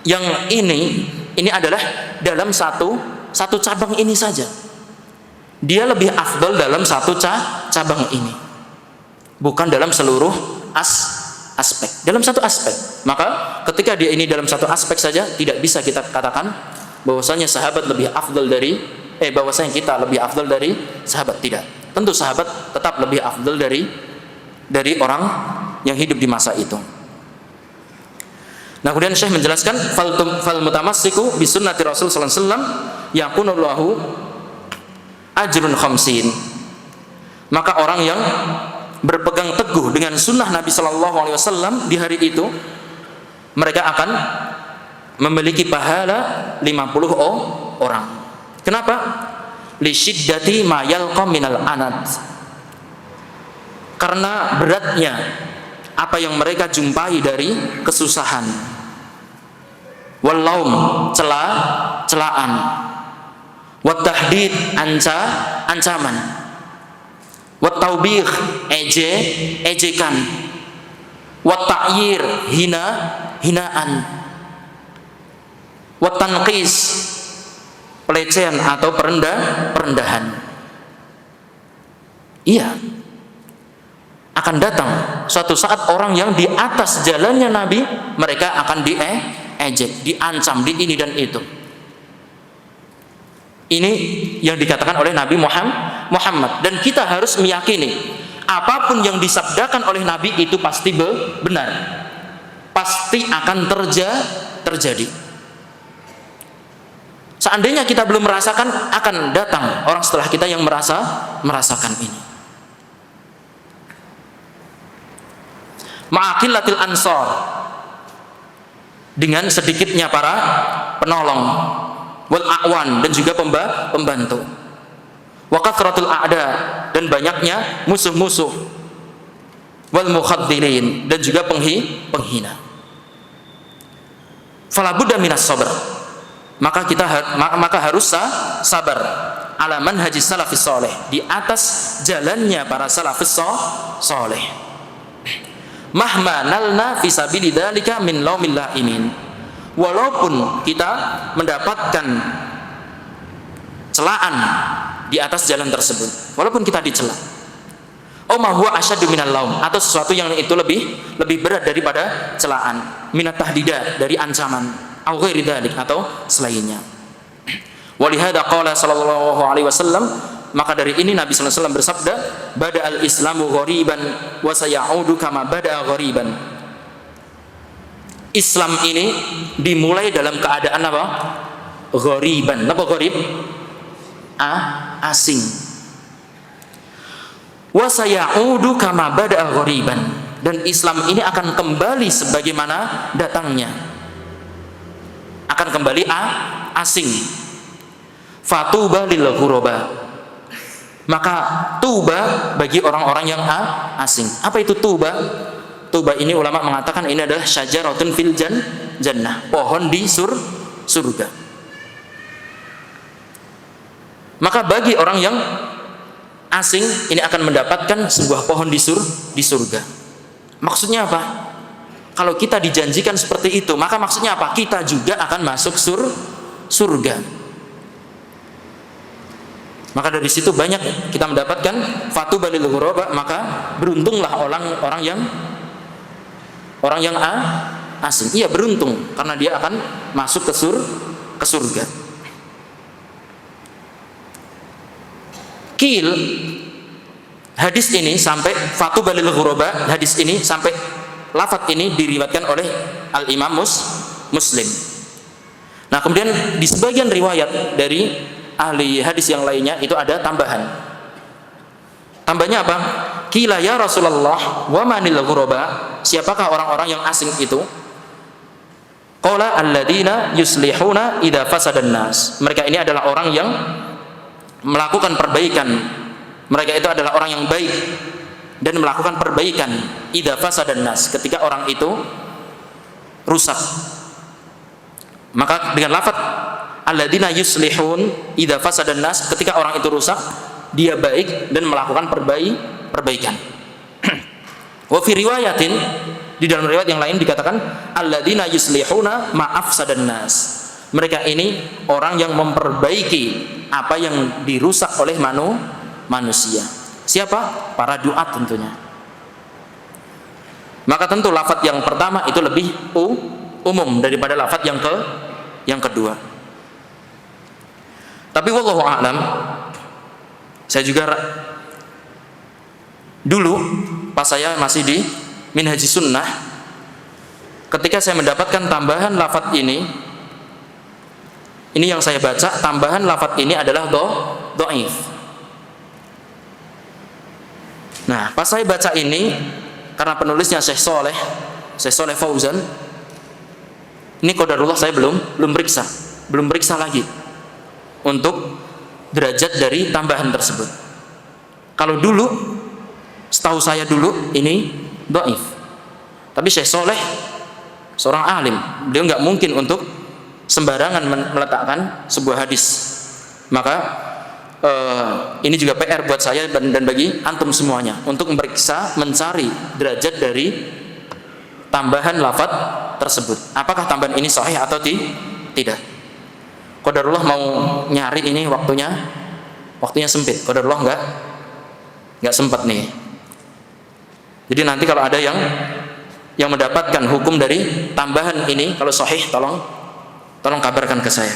yang ini adalah dalam satu cabang ini saja. Dia lebih afdal dalam satu cabang ini. Bukan dalam seluruh aspek. Dalam satu aspek. Maka ketika dia ini dalam satu aspek saja, tidak bisa kita katakan bahwasanya sahabat lebih afdal dari bahwasanya kita lebih afdal dari sahabat. Tidak. Tentu sahabat tetap lebih afdal dari orang yang hidup di masa itu. Nah, kemudian Syekh menjelaskan fal mutamassiku bi sunnati Rasul sallallahu alaihi wasallam yakunu lahu ajrun khamsin. Maka orang yang berpegang teguh dengan sunnah Nabi Sallallahu Alaihi Wasallam di hari itu, mereka akan memiliki pahala 50 orang. Kenapa? Li syiddati ma yalqa minal anad. Karena beratnya apa yang mereka jumpai dari kesusahan. Wal laum, celaan. Wat tahdid, ancaman. Wat taubih, ejekan. Wat ta'yir, hinaan. Wat tanqis, pelecehan atau perendahan. Iya, akan datang suatu saat orang yang di atas jalannya Nabi, mereka akan diejek, diancam, di ini dan itu. Ini yang dikatakan oleh Nabi Muhammad, dan kita harus meyakini apapun yang disabdakan oleh Nabi itu pasti benar, pasti akan terjadi. Seandainya kita belum merasakan, akan datang orang setelah kita yang merasakan ini. Ma'aqillatil ansor, dengan sedikitnya para penolong, wal a'wan, dan juga pembantu, wa kathratul a'da, dan banyaknya musuh-musuh, wal mukhaddirin, dan juga penghina. Fala budda minas sabr, maka harus sabar ala manhajis salafis saleh, di atas jalannya para salafis saleh. Mahma nalna fi sabili dzalika min laumil laimin, walaupun kita mendapatkan celaan di atas jalan tersebut, walaupun kita dicela. Ma huwa asyaddu minal laum, atau sesuatu yang itu lebih berat daripada celaan, minat tahdidat, dari ancaman, au ghairi dzalik, atau selainnya. Walihada qala sallallahu alaihi wasallam, maka dari ini Nabi sallallahu alaihi wasallam bersabda, bada'al islamu ghariban wa sayaudu kama bada'a ghariban. Islam ini dimulai dalam keadaan apa? Ghariban. Apa gharib? Asing. Wa sayaudu kama bada'a ghariban, dan Islam ini akan kembali sebagaimana datangnya, akan kembali asing. Fatuba lil ghuraba, maka tuba bagi orang-orang yang asing. Apa itu tuba? Tuba ini ulama mengatakan ini adalah syajaratun fil jannah, pohon di surga. Maka bagi orang yang asing ini akan mendapatkan sebuah pohon di surga. Maksudnya apa? Kalau kita dijanjikan seperti itu, maka maksudnya apa? Kita juga akan masuk surga. Maka dari situ banyak kita mendapatkan fatuba lil ghuraba, maka beruntunglah orang yang asing. Iya, beruntung karena dia akan masuk ke surga. Qil, hadis ini sampai fatuba lil ghuraba, hadis ini sampai lafaz ini diriwayatkan oleh Al-Imam Muslim. Nah, kemudian di sebagian riwayat dari ahli hadis yang lainnya itu ada tambahan. Tambahnya apa? Qila ya Rasulullah wa manil ghuraba? Siapakah orang-orang yang asing itu? Qala alladziina yuslihuna idza fasadan nas. Mereka ini adalah orang yang melakukan perbaikan. Mereka itu adalah orang yang baik dan melakukan perbaikan idza fasadan nas, ketika orang itu rusak. Maka dengan lafaz alladzina yuslihun idza fasadan nas, ketika orang itu rusak dia baik dan melakukan perbaikan. Wa fi riwayatin, di dalam riwayat yang lain dikatakan alladzina yuslihuna ma'afsadan nas. Mereka ini orang yang memperbaiki apa yang dirusak oleh manusia. Siapa? Para duat tentunya. Maka tentu lafaz yang pertama itu lebih umum daripada lafaz yang kedua. Tapi wallahu a'lam, saya juga dulu pas saya masih di Minhajus Sunnah, ketika saya mendapatkan tambahan lafaz ini yang saya baca, tambahan lafaz ini adalah dhaif. Nah, pas saya baca ini, karena penulisnya Syekh Shalih Fauzan, ini qadarullah saya belum periksa lagi untuk derajat dari tambahan tersebut. Kalau dulu, setahu saya dulu ini dhaif. Tapi Syekh Shalih seorang alim, beliau nggak mungkin untuk sembarangan meletakkan sebuah hadis. Maka ini juga PR buat saya dan bagi antum semuanya untuk memeriksa, mencari derajat dari tambahan lafaz tersebut. Apakah tambahan ini sahih atau tidak? Qadarullah mau nyari ini waktunya sempit. Qadarullah nggak sempat nih. Jadi nanti kalau ada yang mendapatkan hukum dari tambahan ini, kalau sahih tolong kabarkan ke saya.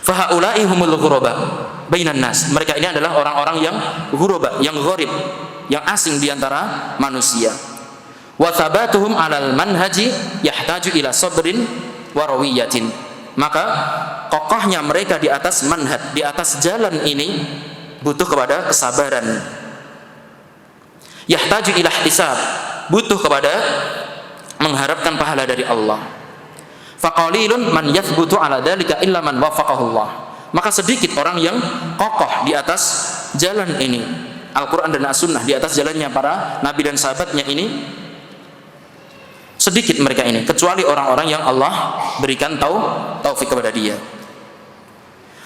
Fahaula'i humul ghuraba bainan nas. Mereka ini adalah orang-orang yang ghuraba, yang gharib, yang asing di antara manusia. Wa thabatuhum 'alal manhaji yahtaju ila sabrin wa rawiyatin. Maka kokohnya mereka di atas manhaj, di atas jalan ini butuh kepada kesabaran. Yahtaju ila ihtisab, butuh kepada mengharapkan pahala dari Allah. Faqalilun man yathbutu ala dzalika illa man waffaqahullah. Maka sedikit orang yang kokoh di atas jalan ini, Al-Qur'an dan As-Sunnah, di atas jalannya para nabi dan sahabatnya ini, sedikit mereka ini, kecuali orang-orang yang Allah berikan taufik kepada dia.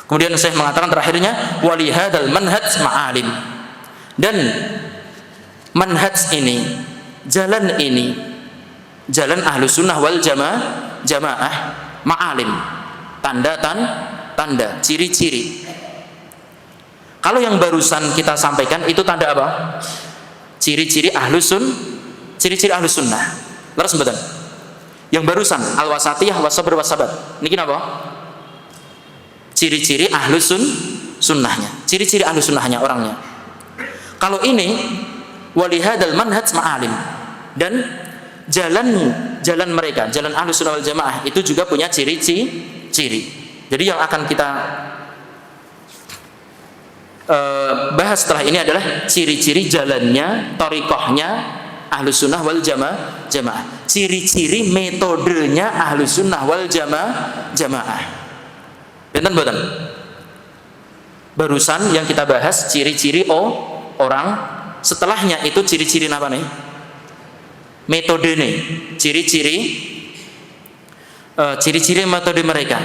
Kemudian saya mengatakan terakhirnya wali hadzal manhaj ma'alim. Dan manhaj ini, jalan ini, jalan Ahlus Sunnah wal Jamaah ma'alim, tanda, ciri-ciri. Kalau yang barusan kita sampaikan itu tanda apa? Ciri-ciri Ahlus Sunnah. Leres mboten? Yang barusan al-wasatiyah was-sabr was-sabat. Niki napa? Ciri-ciri Ahlus Sunnahnya. Ciri-ciri Ahlus Sunnahnya orangnya. Kalau ini walihadal manhaj ma'alim, dan jalan mereka, jalan Ahlus Sunnah wal Jamaah itu juga punya ciri-ciri. Jadi yang akan kita bahas setelah ini adalah ciri-ciri jalannya, thariqahnya Ahlus Sunnah wal Jamaah. Ciri-ciri metodenya Ahlus Sunnah wal Jamaah. Benten boten? Barusan yang kita bahas ciri-ciri orang, setelahnya itu ciri-ciri apa nih? Metode nih, ciri-ciri ciri-ciri metode mereka,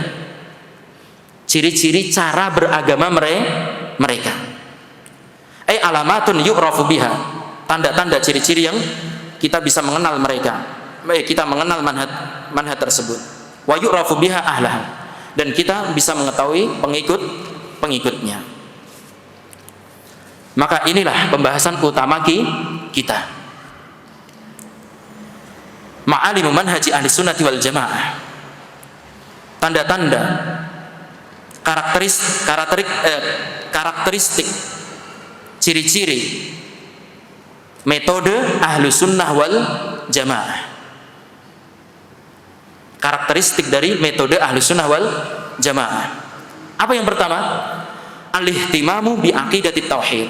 ciri-ciri cara beragama mereka. Alamatun yu'rafu biha, tanda-tanda ciri-ciri yang kita bisa mengenal mereka, kita mengenal manhaj tersebut. Wa yu'rafu biha ahlah, dan kita bisa mengetahui pengikutnya. Maka inilah pembahasan utama kita. Ma'alimu manhaji ahli sunnati wal jamaah, tanda-tanda karakteristik ciri-ciri metode ahlu sunnah wal jamaah, karakteristik dari metode ahlu sunnah wal jamaah. Apa yang pertama? Al-ihtimamu bi aqidati tauhid.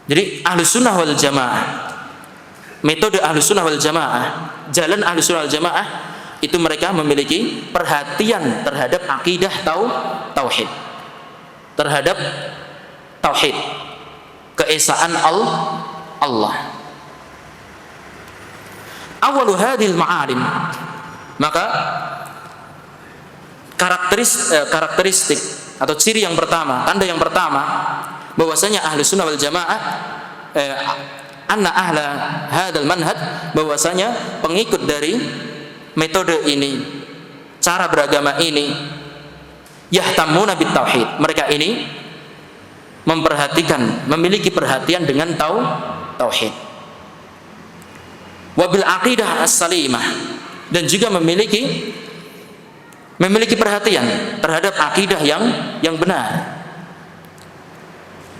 Jadi ahlu sunnah wal jamaah, metode ahlu sunnah wal jamaah, jalan ahlu sunnah wal jamaah, itu mereka memiliki perhatian terhadap akidah tauhid, terhadap tauhid, keesaan Allah. Awalu hadhil ma'alim, maka karakteristik atau ciri yang pertama, tanda yang pertama bahwasanya ahlu sunnah wal jamaah, anna ahla hadzal manhaj, bahwasanya pengikut dari metode ini, cara beragama ini, yahtamuna bit tauhid, mereka ini memiliki perhatian dengan tauhid. Wabil aqidah as-salimah, dan juga memiliki perhatian terhadap akidah yang benar.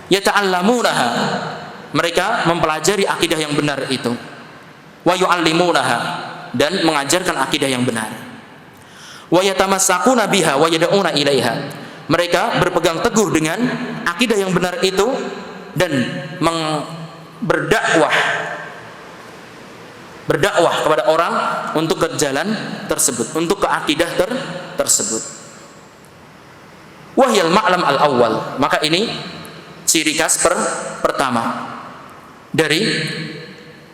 Yata'allamunaha, mereka mempelajari akidah yang benar itu. Wa yu'allimunaha, dan mengajarkan akidah yang benar. Wa yatamassakuna biha wa yad'una ilaiha, mereka berpegang teguh dengan akidah yang benar itu dan berdakwah kepada orang untuk ke jalan tersebut, untuk ke akidah tersebut. Wahyal ma'lam al-awwal, maka ini ciri khas pertama dari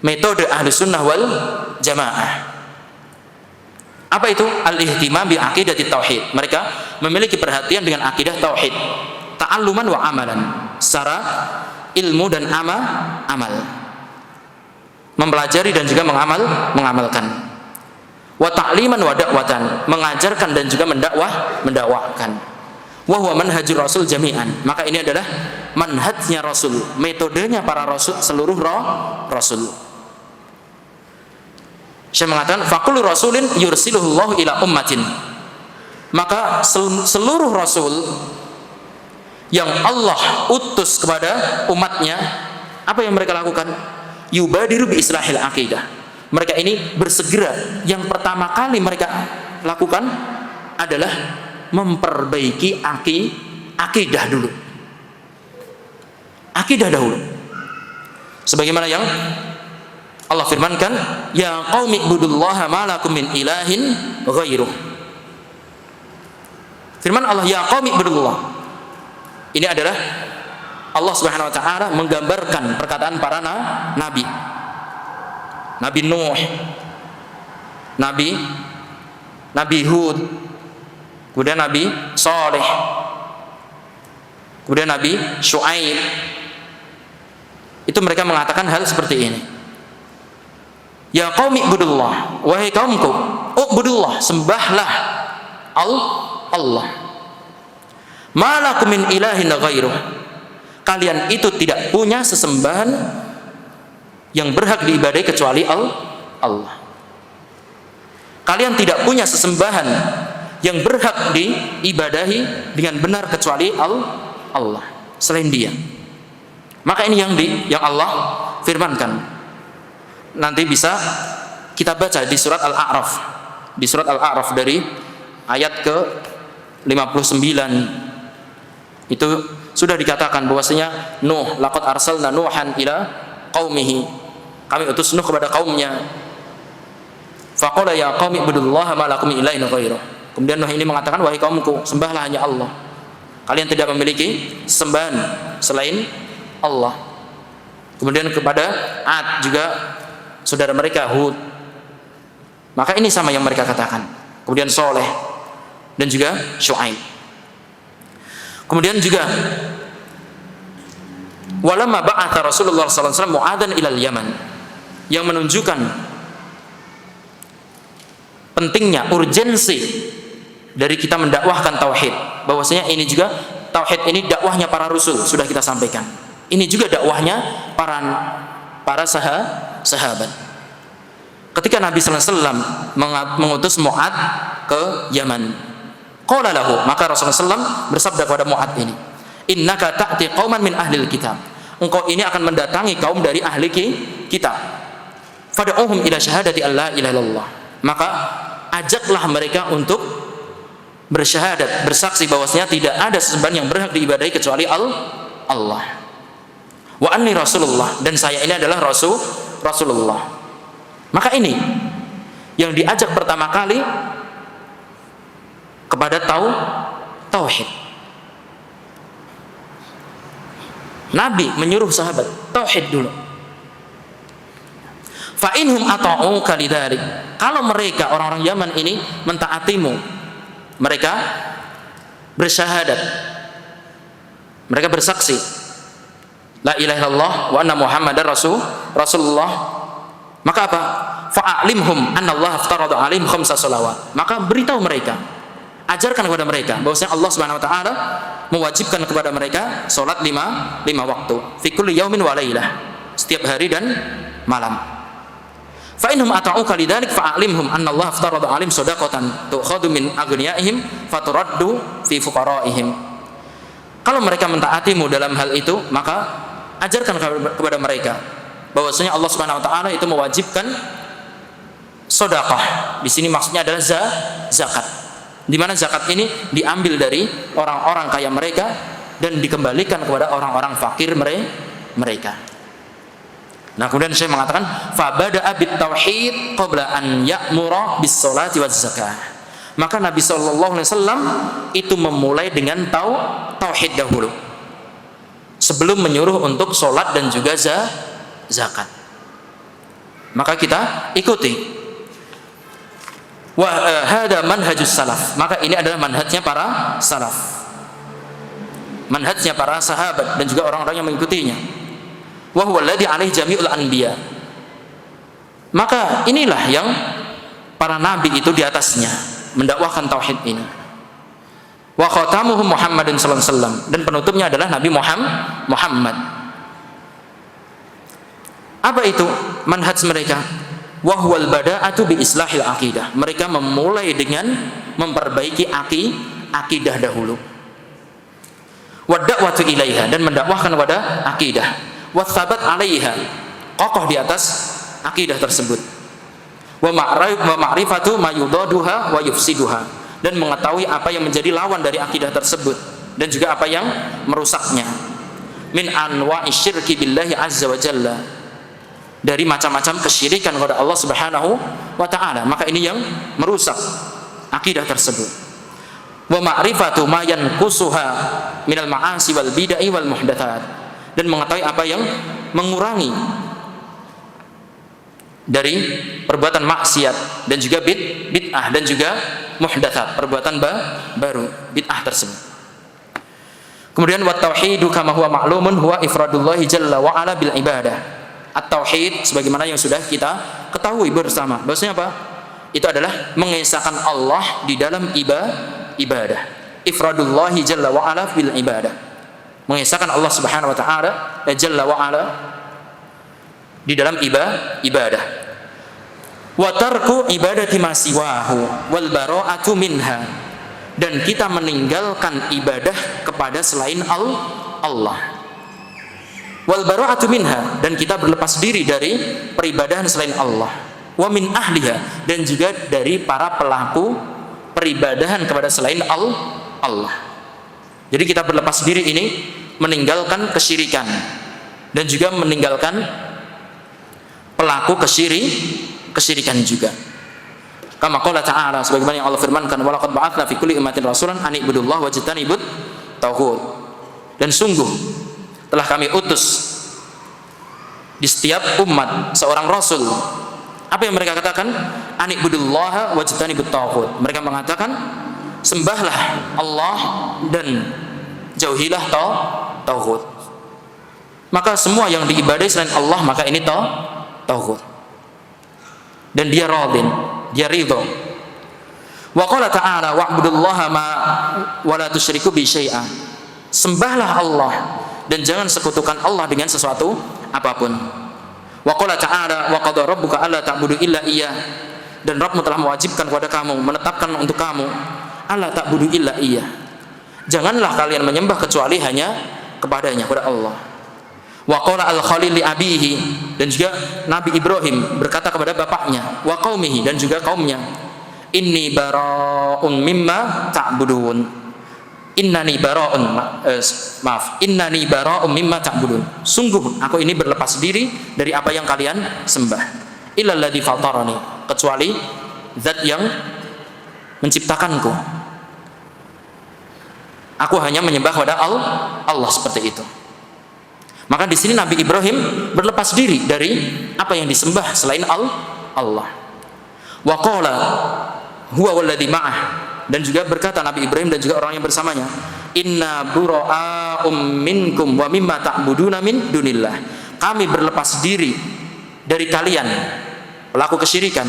metode ahli sunnah wal jamaah. Apa itu? Al-ihtimam bi aqidati tauhid, mereka memiliki perhatian dengan akidah tauhid, ta'alluman wa amalan, secara ilmu dan amal, mempelajari dan juga mengamalkan. Wa ta'liman wa da'watan, mengajarkan dan juga mendakwakan. Wa huwa manhajur rasul jami'an, maka ini adalah manhajnya rasul, metodenya para rasul, seluruh rasul. Saya mengatakan faqul rasulin yursiluhullahu ila ummatin, maka seluruh rasul yang Allah utus kepada umatnya, apa yang mereka lakukan? Yubadiru bi islahil aqidah, mereka ini bersegera, yang pertama kali mereka lakukan adalah memperbaiki akidah dulu. Akidah dahulu. Sebagaimana yang Allah firmankan, ya qaumi ibudullaha ma lakum min ilahin ghairuh. Firman Allah, ya qaumi ibudullah, ini adalah Allah Subhanahu wa taala menggambarkan perkataan para nabi. Nabi Nuh, Nabi Hud, kemudian Nabi Saleh, kemudian Nabi Syuaib. Itu mereka mengatakan hal seperti ini. Ya qaumi ibudullah, wahai kaumku, ubudullah, sembahlah Allah. Ma lakum min ilahin ghairuh, kalian itu tidak punya sesembahan yang berhak diibadahi kecuali Allah. Kalian tidak punya sesembahan yang berhak diibadahi dengan benar kecuali Allah, selain Dia. Maka ini yang Allah firmankan. Nanti bisa kita baca di surat Al-A'raf. Di surat Al-A'raf dari ayat ke 59. Itu sudah dikatakan bahwasanya Nuh, laqad arsalna Nuhan ila qaumihi, kami utus Nuh kepada kaumnya. Faqala ya qaumi ibudullaha ma lakum min ilahin ghairuh. Kemudian Nuh ini mengatakan, wahai kaumku, sembahlah hanya Allah. Kalian tidak memiliki sembahan selain Allah. Kemudian kepada Ad juga saudara mereka Hud, Maka ini sama yang mereka katakan. Kemudian Soleh dan juga Syuaib. Kemudian juga walamma ba'atha Rasulullah sallallahu alaihi wasallam Mu'adzan ilal Yaman, yang menunjukkan pentingnya, urgensi dari kita mendakwahkan tauhid. Bahwasanya ini juga tauhid ini dakwahnya para rasul, sudah kita sampaikan. Ini juga dakwahnya para sahabat. Ketika Nabi sallallahu alaihi wasallam mengutus Mu'adz ke Yaman, qala lahu, maka Rasulullah SAW bersabda kepada Mu'adz ini, innaka ta'ti qauman min ahlil kitab, engkau ini akan mendatangi kaum dari ahli kitab, fad'uhum ila syahadati alla ilaha illallah, maka ajaklah mereka untuk bersyahadat, bersaksi bahwasanya tidak ada sesembahan yang berhak diibadahi kecuali Allah, wa anni Rasulullah, dan saya ini adalah Rasulullah. Maka ini yang diajak pertama kali kepada tauhid. Nabi menyuruh sahabat tauhid dulu. Fa inhum ata'uka lidzalik, kalau mereka orang-orang Yaman ini mentaatimu, mereka bersyahadat, mereka bersaksi la ilaha illallah wa anna muhammadar rasulullah, maka apa? Fa'alimhum anna Allah aftarada alaihim khamsa shalawat, maka beritahu mereka, ajarkan kepada mereka bahwasanya Allah Subhanahu wa taala mewajibkan kepada mereka salat lima waktu fi kulli yaumin wa lailah, setiap hari dan malam. Fa innahum ata'uka lidzalik fa'alimhum anna Allah aftarada alaihim shadaqatan tu'khadhu min aghniyaihim faturaddu fi fuqaraihim. Kalau mereka mentaatimu dalam hal itu, maka ajarkan kepada mereka bahwasanya Allah Subhanahu wa taala itu mewajibkan sedekah. Di sini maksudnya adalah zakat. Di mana zakat ini diambil dari orang-orang kaya mereka dan dikembalikan kepada orang-orang fakir mereka. Nah, kemudian saya mengatakan fa bada'a bit tauhid qabla an ya'mura bis sholati waz zakah. Maka Nabi sallallahu alaihi wasallam itu memulai dengan tauhid dahulu, sebelum menyuruh untuk sholat dan juga zakat. Maka kita ikuti. Wa hada manhajus salaf, maka ini adalah manhajnya para salaf, manhajnya para sahabat dan juga orang-orang yang mengikutinya. Wa huwa alladhi alaihi jami'ul anbiya, maka inilah yang para nabi itu di atasnya mendakwahkan tauhid ini. Wa khatamuhum Muhammadin sallallahu alaihi wasallam, dan penutupnya adalah Nabi Muhammad. Apa itu manhaj mereka? Wa huwal bada'atu bi islahil aqidah, mereka memulai dengan memperbaiki akidah dahulu. Wa da'watu ilaiha, dan mendakwahkan kepada akidah. Wa tsabat 'alaiha, kokoh di atas akidah tersebut. Wa ma'rifatu ma yudaduha wa yufsiduha, dan mengetahui apa yang menjadi lawan dari akidah tersebut dan juga apa yang merusaknya. Min anwa'i syirki billahi azza wa jalla, dari macam-macam kesyirikan kepada Allah Subhanahu wa taala. Maka ini yang merusak akidah tersebut. Wa ma'rifatu ma yanqusuha minal ma'asi wal bid'ah wal muhdatsat, dan mengetahui apa yang mengurangi dari perbuatan maksiat dan juga bid'ah dan juga muhdatsat, perbuatan baru, bid'ah tersebut. Kemudian wa tauhidu kama huwa ma'lumun huwa ifradullah jalla wa ala bil ibadah. At-tauhid sebagaimana yang sudah kita ketahui bersama, bahwasanya apa? Itu adalah mengesahkan Allah di dalam ibadah. Ifradullah jalla wa ala bil ibadah, mengesahkan Allah Subhanahu wa taala jalla wa ala di dalam ibadah. Wa tarku ibadati ma siwahu wal bara'atu minha, dan kita meninggalkan ibadah kepada selain Allah. Wal bara'atu minha, dan kita berlepas diri dari peribadahan selain Allah. Wa min ahliha, dan juga dari para pelaku peribadahan kepada selain Allah. Jadi kita berlepas diri ini meninggalkan kesyirikan dan juga meninggalkan pelaku kesyirikan juga. Kama qala ta'ala, sebagaimana yang Allah firmankan, wa laqad ba'atsna fi kulli ummatin rasulan an ibudullaha wajtanibut tauhid, dan sungguh telah kami utus di setiap umat seorang rasul Apa yang mereka katakan? Anibudullaha wajtanibut taghut. Mereka mengatakan sembahlah Allah dan jauhilah taghut. Maka semua yang diibadai selain Allah maka ini taghut. Dan dia radin, dia ridho. Wa qala ta'ala wa'budullaha ma wa la tusyriku bi syai'a. Sembahlah Allah dan jangan sekutukan Allah dengan sesuatu apapun. Wa qala ta'ala wa qada rabbuka alla ta'budu illa iyyah. Dan Rabbmu telah mewajibkan kepada kamu, menetapkan untuk kamu alla ta'budu illa iyyah. Janganlah kalian menyembah kecuali hanya kepadanya, kepada Allah. Wa qala al-khalil li abihi, dan juga Nabi Ibrahim berkata kepada bapaknya, wa qaumihi, dan juga kaumnya, inni bara'un mimma ta'budun. Innani bara'un mimma ta'budun. Sungguh aku ini berlepas diri dari apa yang kalian sembah. Illal ladzi fatarani, kecuali zat yang menciptakanku. Aku hanya menyembah kepada Allah seperti itu. Maka di sini Nabi Ibrahim berlepas diri dari apa yang disembah selain Allah. Wa qala huwa walladzi ma'ah, dan juga berkata Nabi Ibrahim dan juga orang yang bersamanya, inna bura'um minkum wa mimma ta'buduna min dunillah. Kami berlepas diri dari kalian pelaku kesyirikan,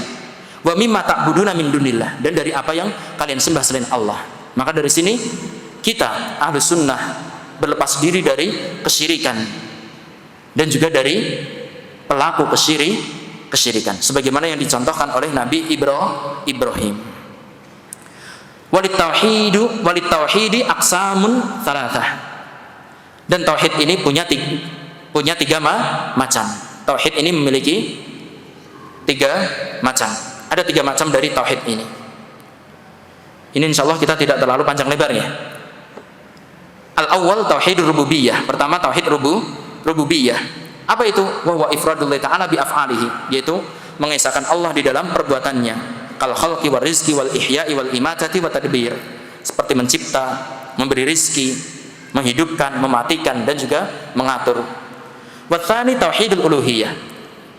wa mimma ta'buduna min dunillah, dan dari apa yang kalian sembah selain Allah. Maka dari sini kita Ahlus Sunnah berlepas diri dari kesyirikan dan juga dari pelaku kesyirikan sebagaimana yang dicontohkan oleh Nabi Ibrahim. Walit tauhidi aqsamun thalathah. Dan tauhid ini punya tiga macam. Tauhid ini memiliki tiga macam. Ada tiga macam dari tauhid ini. Ini insyaallah kita tidak terlalu panjang lebar ya. Al-awwal tauhid rububiyah. Pertama tauhid rububiyah. Apa itu? Wa huwa ifradullah ta'ala bi af'alihi, yaitu mengesahkan Allah di dalam perbuatannya. Kal khalqi war rizqi wal ihya'i wal imatati wa tadbir. Seperti mencipta, memberi rizki, menghidupkan, mematikan, dan juga mengatur. Wa tsani tauhidul uluhiyah.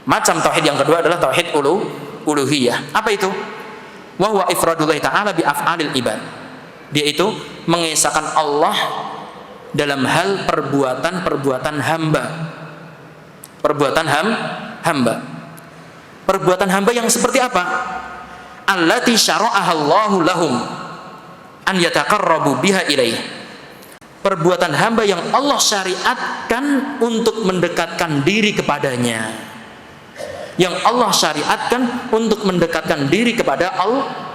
Macam tauhid yang kedua adalah tauhid uluhiyah. Apa itu? Wa huwa ifradullah ta'ala bi af'alil ibad. Dia itu mengesahkan Allah dalam hal perbuatan hamba. Perbuatan hamba. Perbuatan hamba yang seperti apa? Allati syara'aha Allahu lahum an yataqarrabu biha ilaih. Perbuatan hamba yang Allah syariatkan untuk mendekatkan diri kepadanya. Yang Allah syariatkan untuk mendekatkan diri kepada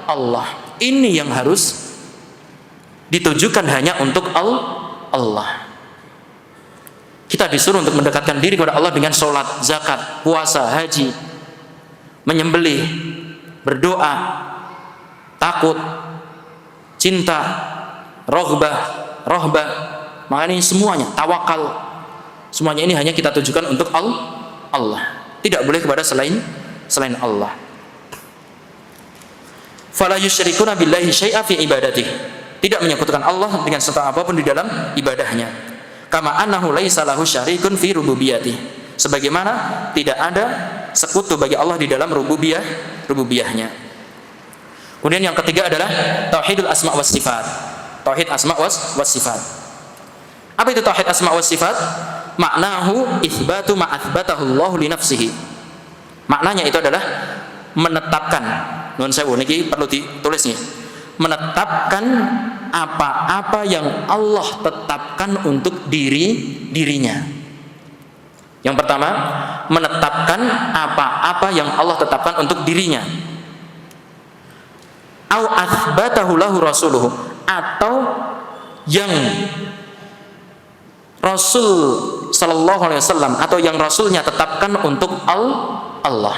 Allah. Ini yang harus ditujukan hanya untuk Allah. Kita disuruh untuk mendekatkan diri kepada Allah dengan sholat, zakat, puasa, haji, menyembelih, berdoa, takut, cinta, rohbah, maka ini semuanya, tawakal, semuanya ini hanya kita tujukan untuk Allah. Tidak boleh kepada selain Allah. Fala yusyrikuna billahi syai'a fi ibadatih. Tidak menyekutukan Allah dengan serta apapun di dalam ibadahnya. Kama annahu laisa lahu syarikun fi rububiyatih. Sebagaimana tidak ada sekutu bagi Allah di dalam rububiyahnya. Kemudian yang ketiga adalah tauhidul asma was sifat. Tauhid asma was sifat. Apa itu tauhid asma was sifat? Maknahu itsbatu ma atsbatahu Allah li nafsihi. Maknanya itu adalah menetapkan. Nuhun sewu niki perlu ditulis nih. Menetapkan apa-apa yang Allah tetapkan untuk dirinya. Yang pertama, menetapkan apa-apa yang Allah tetapkan untuk dirinya. Au atsbatahu lahu rasuluhu, atau yang Rasul sallallahu alaihi wasallam atau yang Rasulnya tetapkan untuk Allah.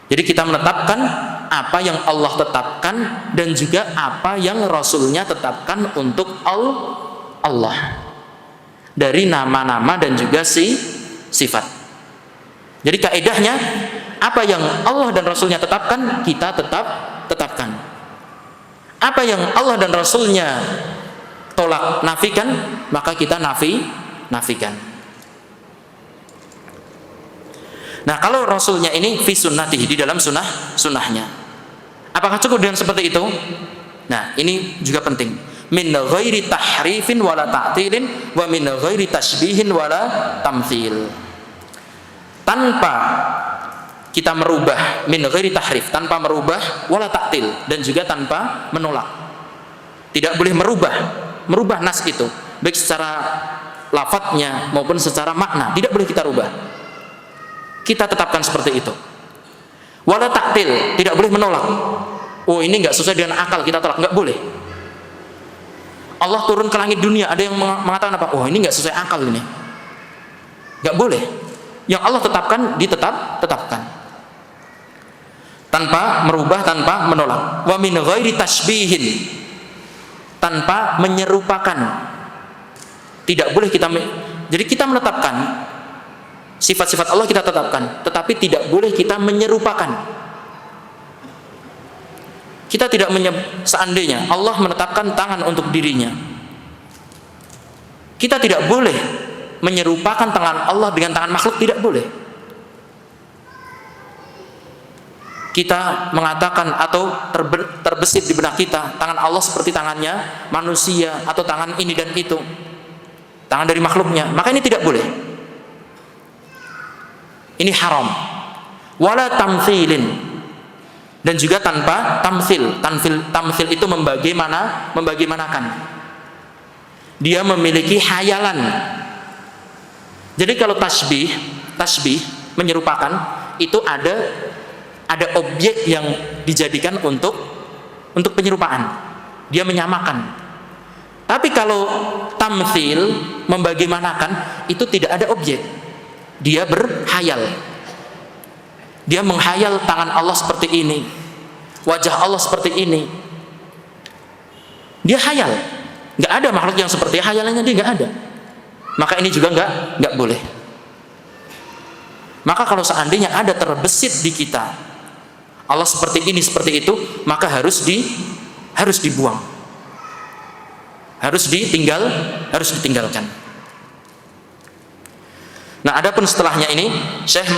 Jadi kita menetapkan apa yang Allah tetapkan dan juga apa yang Rasulnya tetapkan untuk Allah dari nama-nama dan juga sifat. Jadi kaidahnya apa yang Allah dan Rasulnya tetapkan kita tetapkan. Apa yang Allah dan Rasulnya tolak, nafikan, maka kita nafikan. Nah, kalau Rasulnya ini fi sunnatihi, di dalam sunnahnya. Apakah cukup dengan seperti itu? Nah, ini juga penting. Min ghairi tahrifin wala ta'tilin wa min ghairi tashbihin wala tamthil. Tanpa kita merubah, min ghairi tahrif, tanpa merubah, wala ta'til, dan juga tanpa menolak. Tidak boleh merubah nas itu, baik secara lafadznya maupun secara makna, tidak boleh kita rubah. Kita tetapkan seperti itu. Wala ta'til, tidak boleh menolak. Oh, ini enggak sesuai dengan akal, kita tolak, enggak boleh. Allah turun ke langit dunia, ada yang mengatakan apa? Oh, ini enggak sesuai akal ini. Enggak boleh. Yang Allah tetapkan, tetapkan. Tanpa merubah, tanpa menolak. Wa min ghairi tashbihin, tanpa menyerupakan. Tidak boleh kita jadi kita menetapkan sifat-sifat Allah, kita tetapkan, tetapi tidak boleh kita menyerupakan. Kita tidak seandainya Allah menetapkan tangan untuk dirinya, kita tidak boleh menyerupakan tangan Allah dengan tangan makhluk, tidak boleh. Kita mengatakan atau terbesit di benak kita tangan Allah seperti tangannya manusia atau tangan ini dan itu, tangan dari makhluknya, maka ini tidak boleh. Ini haram. Wala tamthilin, dan juga tanpa tamthil. Tamthil itu membagaimanakan. Dia memiliki hayalan. Jadi kalau tasbih menyerupakan, itu ada objek yang dijadikan untuk penyerupaan. Dia menyamakan. Tapi kalau tamthil membagaimanakan, itu tidak ada objek. Dia berhayal. Dia menghayal tangan Allah seperti ini, wajah Allah seperti ini. Dia hayal. Nggak ada makhluk yang seperti hayalannya, dia nggak ada. Maka ini juga nggak boleh. Maka kalau seandainya ada terbesit di kita Allah seperti ini, seperti itu, maka harus dibuang. Harus ditinggalkan. Nah, adapun setelahnya ini Syekh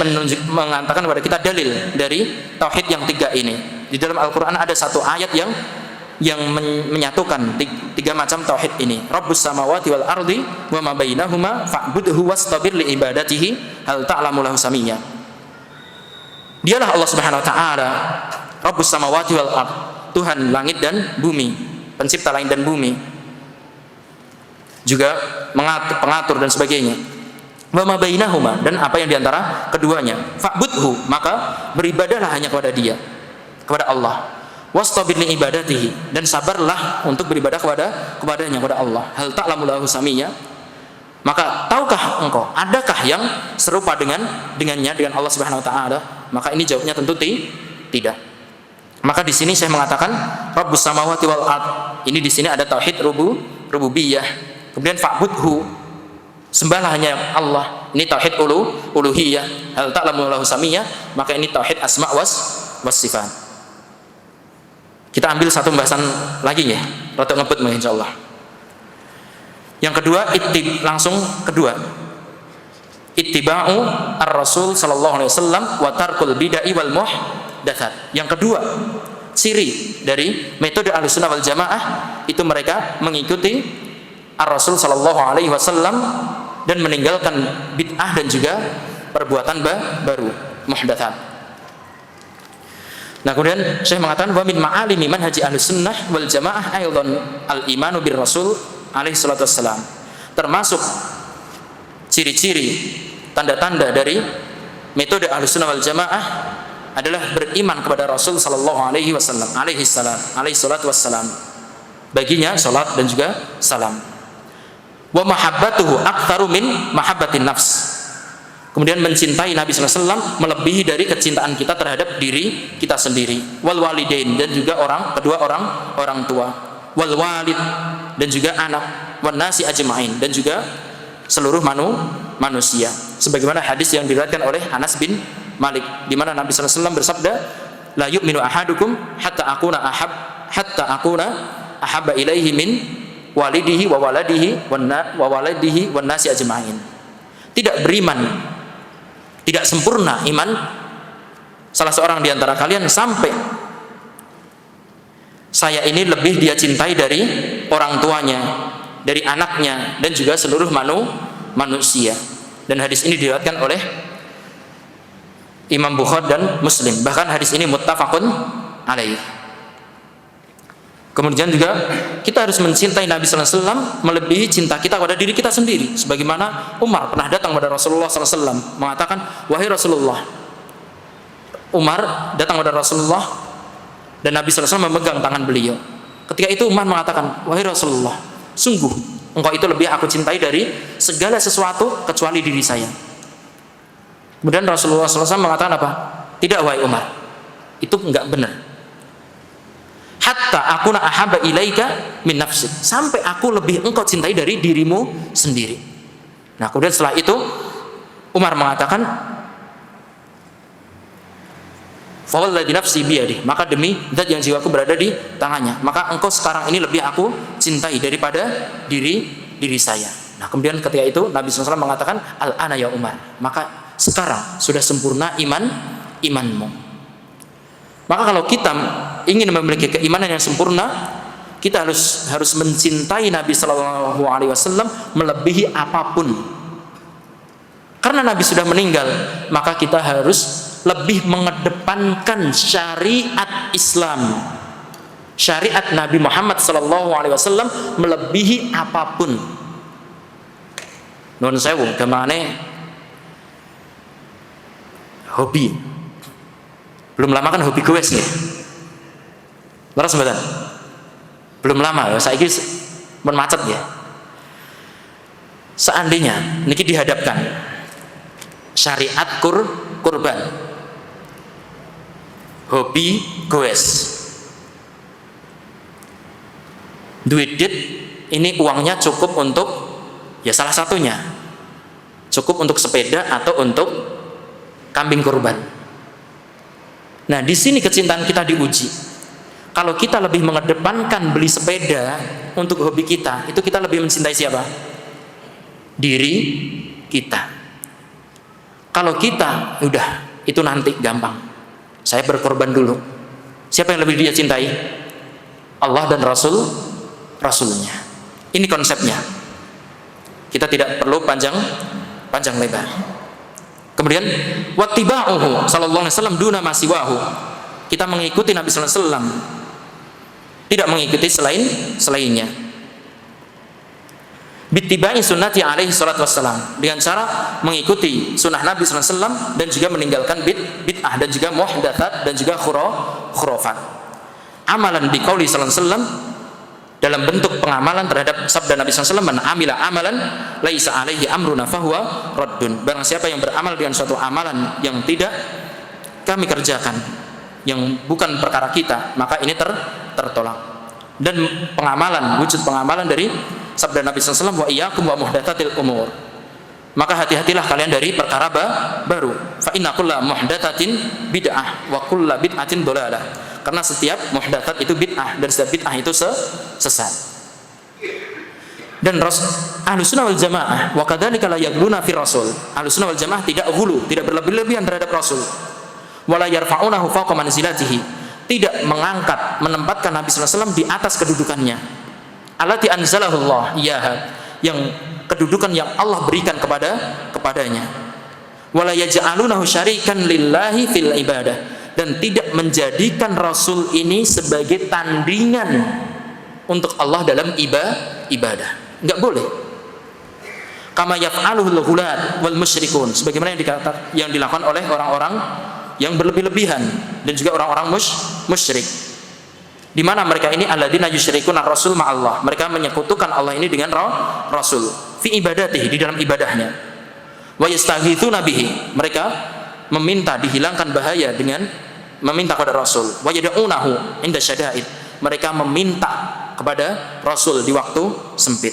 mengatakan kepada kita dalil dari tauhid yang tiga ini. Di dalam Al-Qur'an ada satu ayat yang menyatukan tiga macam tauhid ini. Rabbus samawati wal ardi wa ma bainahuma fa'budhu wastabir li ibadatihi hal ta'lamu lahu samiyya. Dialah Allah Subhanahu wa taala, Rabbus samawati wal ard, Tuhan langit dan bumi, pencipta langit dan bumi. Juga pengatur dan sebagainya. Wa ma bainahuma, dan apa yang diantara keduanya. Fa'budhu, maka beribadahlah hanya kepada Dia, kepada Allah. Wastabir li ibadatihi, dan sabarlah untuk beribadah kepadanya, kepada Allah. Hal ta'lamu lahu samiyya, maka tahukah engkau, adakah yang serupa dengannya, dengan Allah Subhanahu wa taala? Maka ini jawabnya tentu tidak. Maka di sini saya mengatakan Rabbus samawati wal ard. Ini di sini ada tauhid rububiyah. Kemudian fa'budhu, sembahlah hanya Allah. Ini tauhid uluhiyah. Hal ta'lamu lahu samiyya, maka ini tauhid asma was sifat. Kita ambil satu pembahasan lagi ya, rada ngebut insyaallah. Yang kedua, ittiba'u ar-rasul sallallahu alaihi wasallam wa tarkul bid'ah wal muhdatsat. Yang kedua, ciri dari metode Ahlussunnah wal Jamaah itu mereka mengikuti ar-rasul sallallahu alaihi wasallam dan meninggalkan bid'ah dan juga perbuatan baru, muhdatsat. Nah, kemudian Syekh mengatakan wa min ma'alimi manhaji Ahlussunnah wal Jamaah aidan al-imanu bir rasul alaihi salatu wassalam. Termasuk ciri-ciri, tanda-tanda dari metode Ahlussunnah wal Jamaah adalah beriman kepada Rasul sallallahu alaihi wasallam, alaihi salatu wassalam. Baginya salat dan juga salam. Wa mahabbatuhu aktsaru min mahabbatin nafs. Kemudian mencintai Nabi sallallahu alaihi wasallam melebihi dari kecintaan kita terhadap diri kita sendiri. Wal walidain, dan juga kedua orang tua. Wal walid, dan juga anak. Wan nasi ajma'in, dan juga seluruh manusia. Sebagaimana hadis yang diriwayatkan oleh Anas bin Malik, di mana Nabi sallallahu alaihi wasallam bersabda, la yu'minu ahadukum hatta akuna ahabba ilaihi min walidihi wa waladihi wan nasi ajma'in. Tidak tidak sempurna iman salah seorang di antara kalian sampai saya ini lebih dia cintai dari orang tuanya, dari anaknya, dan juga seluruh manusia. Dan hadis ini diriwayatkan oleh Imam Bukhari dan Muslim. Bahkan hadis ini muttafaqun alaih. Kemudian juga kita harus mencintai Nabi sallallahu alaihi wasallam melebihi cinta kita kepada diri kita sendiri. Sebagaimana Umar pernah datang kepada Rasulullah sallallahu alaihi wasallam mengatakan, "Wahai Rasulullah." Umar datang kepada Rasulullah dan Nabi sallallahu alaihi wasallam memegang tangan beliau. Ketika itu Umar mengatakan, "Wahai Rasulullah, sungguh engkau itu lebih aku cintai dari segala sesuatu kecuali diri saya." Kemudian Rasulullah sallallahu alaihi wasallam mengatakan apa? "Tidak, wahai Umar. Itu enggak benar. Hatta akuna ahabba ilaika min nafsik." Sampai aku lebih engkau cintai dari dirimu sendiri. Nah, kemudian setelah itu Umar mengatakan, "Fawalladzi nafsi biyadihi." Maka demi zat yang jiwaku berada di tangannya, maka engkau sekarang ini lebih aku cintai daripada diri saya. Nah, kemudian ketika itu Nabi SAW mengatakan, "Al-ana ya Umar." Maka sekarang sudah sempurna imanmu. Maka kalau kita ingin memiliki keimanan yang sempurna, kita harus mencintai Nabi Shallallahu Alaihi Wasallam melebihi apapun. Karena Nabi sudah meninggal, maka kita harus lebih mengedepankan syariat Islam, syariat Nabi Muhammad Shallallahu Alaihi Wasallam melebihi apapun. Non sewu, kemana hobi? Belum lama kan hobi goes nih. Leres mboten? Belum lama ya, saiki mun macet ya. Seandainya niki dihadapkan syariat kurban, hobi goes, duit ini uangnya cukup untuk ya salah satunya cukup untuk sepeda atau untuk kambing kurban. Nah, di sini kecintaan kita diuji. Kalau kita lebih mengedepankan beli sepeda untuk hobi kita, itu kita lebih mencintai siapa? Diri kita. Kalau kita udah itu nanti gampang, saya berkorban dulu. Siapa yang lebih dia cintai? Allah dan Rasulnya. Ini konsepnya. Kita tidak perlu panjang lebar. Kemudian wattiba'uhu sallallahu alaihi wasallam duna ma siwahu. Kita mengikuti Nabi sallallahu alaihi wasallam, tidak mengikuti selainnya. Bittiba'i sunnati alaihi salatu wassalam, dengan cara mengikuti sunnah Nabi sallallahu alaihi wasallam dan juga meninggalkan bid'ah dan juga muhdatsat dan juga khurafat. Amalan biqauli sallallahu alaihi wasallam, dalam bentuk pengamalan terhadap sabda Nabi SAW, "Man amila amalan laisa alaihi amruna fahuwa raddun." Barang siapa yang beramal dengan suatu amalan yang tidak kami kerjakan, yang bukan perkara kita, maka ini tertolak. Dan wujud pengamalan dari sabda Nabi SAW, "Wa iyyakum wa muhdatsatil umur." Maka hati-hatilah kalian dari perkara baru. Fa inna kulla muhdatsatin bid'ah wa kulla bid'atin dhalalah. Karena setiap muhdatsat itu bid'ah dan setiap bid'ah itu sesat. Dan Ahlussunnah wal Jamaah wa kadzalika la yaghluna fi Rasul. Ahlussunnah wal Jamaah tidak ghulu, tidak berlebih-lebihan terhadap Rasul. Wala yarfa'unahu fawqa manzilatihi. Tidak menempatkan Nabi sallallahu alaihi wasallam di atas kedudukannya. Allati anzalahu Allah iyaha, yang kedudukan yang Allah berikan kepadanya. Wala yaj'alunahu syarikan lillahi fil ibadah. Dan tidak menjadikan Rasul ini sebagai tandingan untuk Allah dalam ibadah. Enggak boleh. Kama yaf'aluhul ghulat wal musyrikun, sebagaimana yang dilakukan oleh orang-orang yang berlebih-lebihan dan juga orang-orang musyrik. Di mana mereka ini alladzina yusyrikuna rasul ma'allah. Mereka menyekutukan Allah ini dengan Rasul fi ibadatihi, di dalam ibadahnya. Wa yastaghitsuna bihi. Mereka meminta dihilangkan bahaya dengan meminta kepada Rasul. Wa yad'unahu inda syada'id. Mereka meminta kepada Rasul di waktu sempit.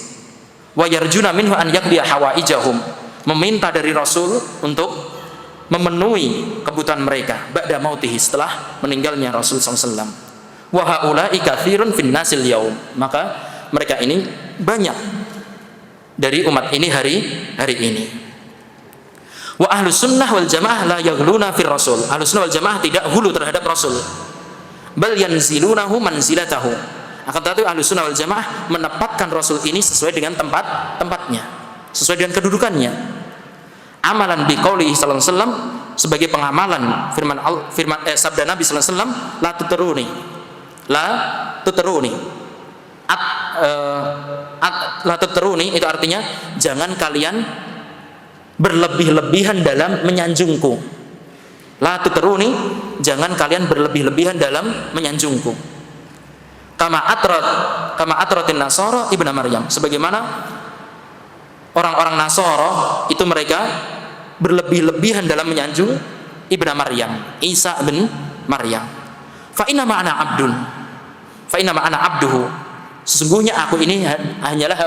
Wa yarjuna minhu an yaqdiya hawaijahum. Meminta dari Rasul untuk memenuhi kebutuhan mereka ba'da mautihi, setelah meninggalnya Rasul sallallahu alaihi wasallam. Wa haula'i katsirun fin nasil yaum. Maka mereka ini banyak dari umat ini hari ini. Wa ahlus sunnah wal jamaah la yaghluna fir rasul. Ahlus sunnah wal jamaah tidak hulu terhadap rasul. Bal yanzilunahu manzilatahu. Akan tetapi ahlus sunnah wal jamaah menempatkan rasul ini sesuai dengan tempatnya, sesuai dengan kedudukannya. Amalan bi qaulihi sallallahu alaihi wasallam, sebagai pengamalan sabda Nabi sallallahu alaihi wasallam, la tuteruni. La tuteruni itu artinya jangan kalian berlebih-lebihan dalam menyanjungku. La tuteruni, jangan kalian berlebih-lebihan dalam menyanjungku. Kama atratin Nasara ibnu Maryam, sebagaimana orang-orang Nasara itu mereka berlebih-lebihan dalam menyanjung ibnu Maryam, Isa bin Maryam. Fa inna ma ana abduhu, sesungguhnya aku ini hanyalah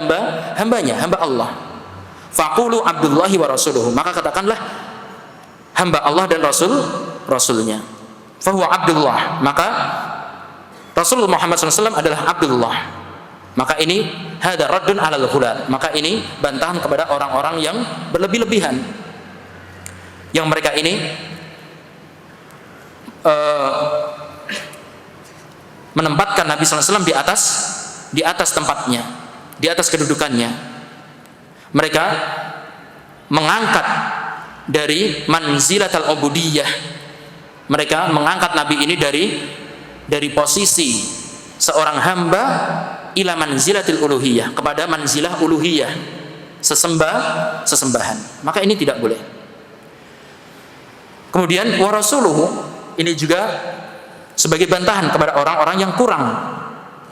hambanya, hamba Allah. Faqulu abdullahi wa rasuluhu, maka katakanlah hamba Allah dan rasulnya. Fahuwa abdullah, maka Rasulullah Muhammad SAW adalah Abdullah. Maka ini hada raddun alal ghulal, maka ini bantahan kepada orang-orang yang berlebih-lebihan, yang mereka ini menempatkan Nabi SAW di atas tempatnya, di atas kedudukannya. Mereka mengangkat dari manzilatul ubudiyah, mereka mengangkat Nabi ini dari posisi seorang hamba ila manzilatil uluhiyah, kepada manzilah uluhiyah, sesembahan. Maka ini tidak boleh. Kemudian wa rasuluhu, ini juga sebagai bantahan kepada orang-orang yang kurang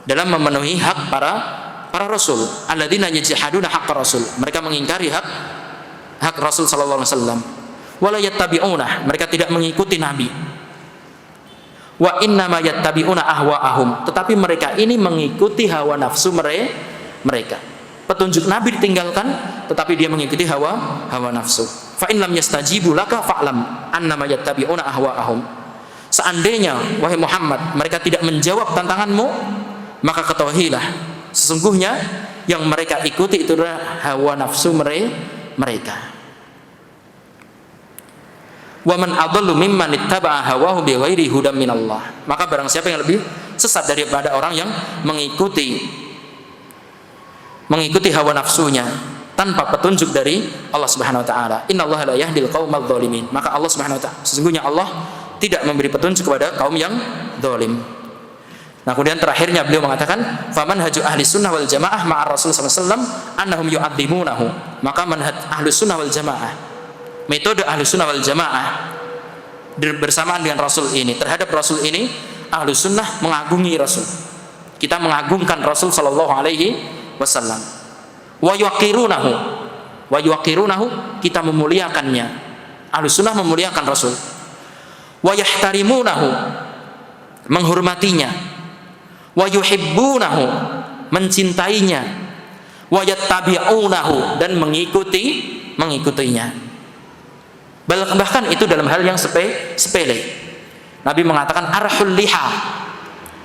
dalam memenuhi hak para rasul. Alladzina yajhaduna haqqa rasul, mereka mengingkari hak Rasul sallallahu alaihi wasallam. Wala yattabi'una, mereka tidak mengikuti Nabi. Wa innama yattabi'una ahwa'ahum, tetapi mereka ini mengikuti hawa nafsu mereka. Petunjuk Nabi ditinggalkan, tetapi dia mengikuti hawa nafsu. Fa in lam yastajibu laka fa'lam annama yattabi'una ahwa'ahum. Seandainya wahai Muhammad mereka tidak menjawab tantanganmu, maka ketahuilah sesungguhnya yang mereka ikuti itu adalah hawa nafsu mereka. Wa man adallu mimman ittaba'a hawahu bighairi hudam minallah, maka barang siapa yang lebih sesat daripada orang yang mengikuti hawa nafsunya tanpa petunjuk dari Allah Subhanahu wa taala. Innallaha la yahdil qaumadz dzalimin, maka Allah Subhanahu wa taala, sesungguhnya Allah tidak memberi petunjuk kepada kaum yang zalim. Nah, kemudian terakhirnya beliau mengatakan, faman haju ahli sunnah wal jamaah ma'ar rasul sallallahu alaihi wasallam annahum yu'addzimunahu, maka manhaj ahli sunnah wal jamaah, metode ahli sunnah wal jamaah bersamaan dengan rasul ini, terhadap rasul ini ahli sunnah mengagungi rasul, kita mengagungkan rasul sallallahu alaihi wasallam. Wa yuqirunahu, kita memuliakannya, ahli sunnah memuliakan rasul. Wa yahtarimunahu, menghormatinya. Wa yuhibbunahu, mencintainya. Wa yattabi'unahu, dan mengikutinya. Bahkan itu dalam hal yang sepele. Nabi mengatakan arhul liha,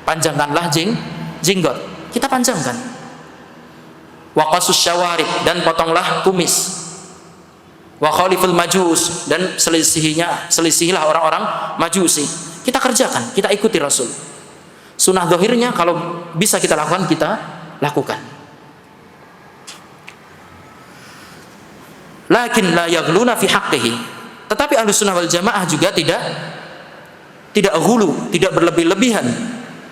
panjangkanlah jenggot, kita panjangkan. Wa qasus syawarib, dan potonglah kumis. Wa khaliful majus, dan selisihilah orang-orang majusi. Kita kerjakan, kita ikuti Rasul. Sunnah zahirnya kalau bisa kita lakukan, kita lakukan. Lakin la yaghluna fi haqqihi, tetapi ahlu sunnah wal jamaah juga tidak ghulu, tidak berlebih-lebihan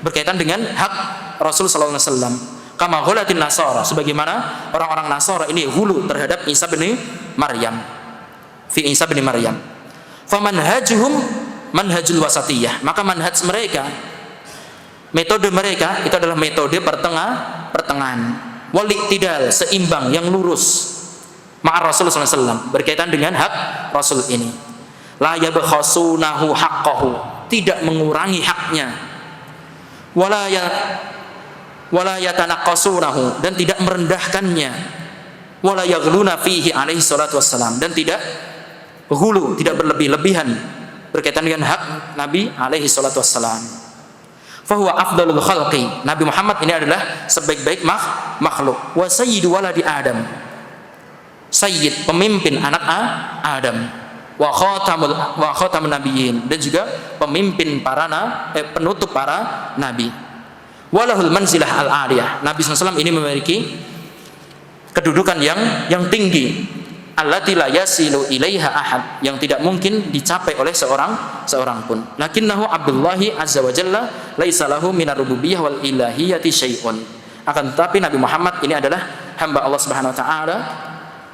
berkaitan dengan hak Rasul sallallahu alaihi wasallam. Kama ghulatin Nasara, sebagaimana orang-orang Nasara ini ghulu terhadap Isa bin Maryam. Fi Isa bin Maryam. Famanhajuhum manhajul wasatiyah, maka manhaj mereka, metode mereka itu adalah metode pertengahan. Wal iktidal, seimbang, yang lurus. Ma'ar Rasul sallallahu alaihi wasallam, berkaitan dengan hak Rasul ini. La yabkhasunahu haqqahu, tidak mengurangi haknya. Wala yatanaqqasunahu, dan tidak merendahkannya. Wala yaghluna fihi alaihi salatu wassalam, dan tidak ghulu, tidak berlebih-lebihan berkaitan dengan hak Nabi alaihi salatu wassalam. Fahuwa afdalul khalqi, Nabi Muhammad ini adalah sebaik-baik makhluk. Wa sayyidu waladi Adam, sayyid, pemimpin anak Adam. wa khatamun nabiyyin, dan juga pemimpin penutup para nabi. Walahul manzilah al-aliyah. Nabi SAW ini memiliki kedudukan yang tinggi, allati la yasilu ilaiha ahad, yang tidak mungkin dicapai oleh seorang pun. Lakinnahu Abdullahi azza wa jalla laisa lahu minar rububiyyah wal ilahiyyati syai'un. Akan tetapi Nabi Muhammad ini adalah hamba Allah Subhanahu wa taala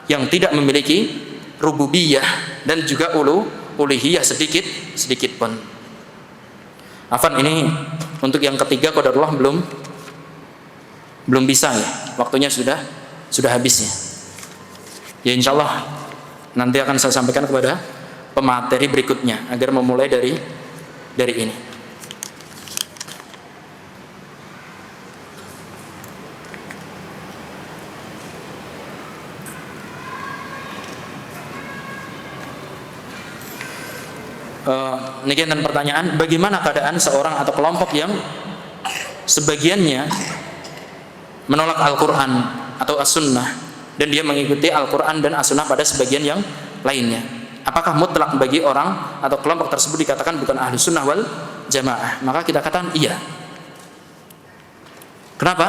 yang tidak memiliki rububiyah dan juga uluhiyah sedikit pun. Afan, ini untuk yang ketiga qadarullah belum bisa ya. Waktunya sudah habis ya. Ya insyaallah nanti akan saya sampaikan kepada pemateri berikutnya agar memulai dari ini. Niki dan pertanyaan, bagaimana keadaan seorang atau kelompok yang sebagiannya menolak Al-Quran atau As-Sunnah dan dia mengikuti Al-Quran dan As-Sunnah pada sebagian yang lainnya? Apakah mutlak bagi orang atau kelompok tersebut dikatakan bukan ahli sunnah wal jamaah? Maka kita katakan iya. Kenapa?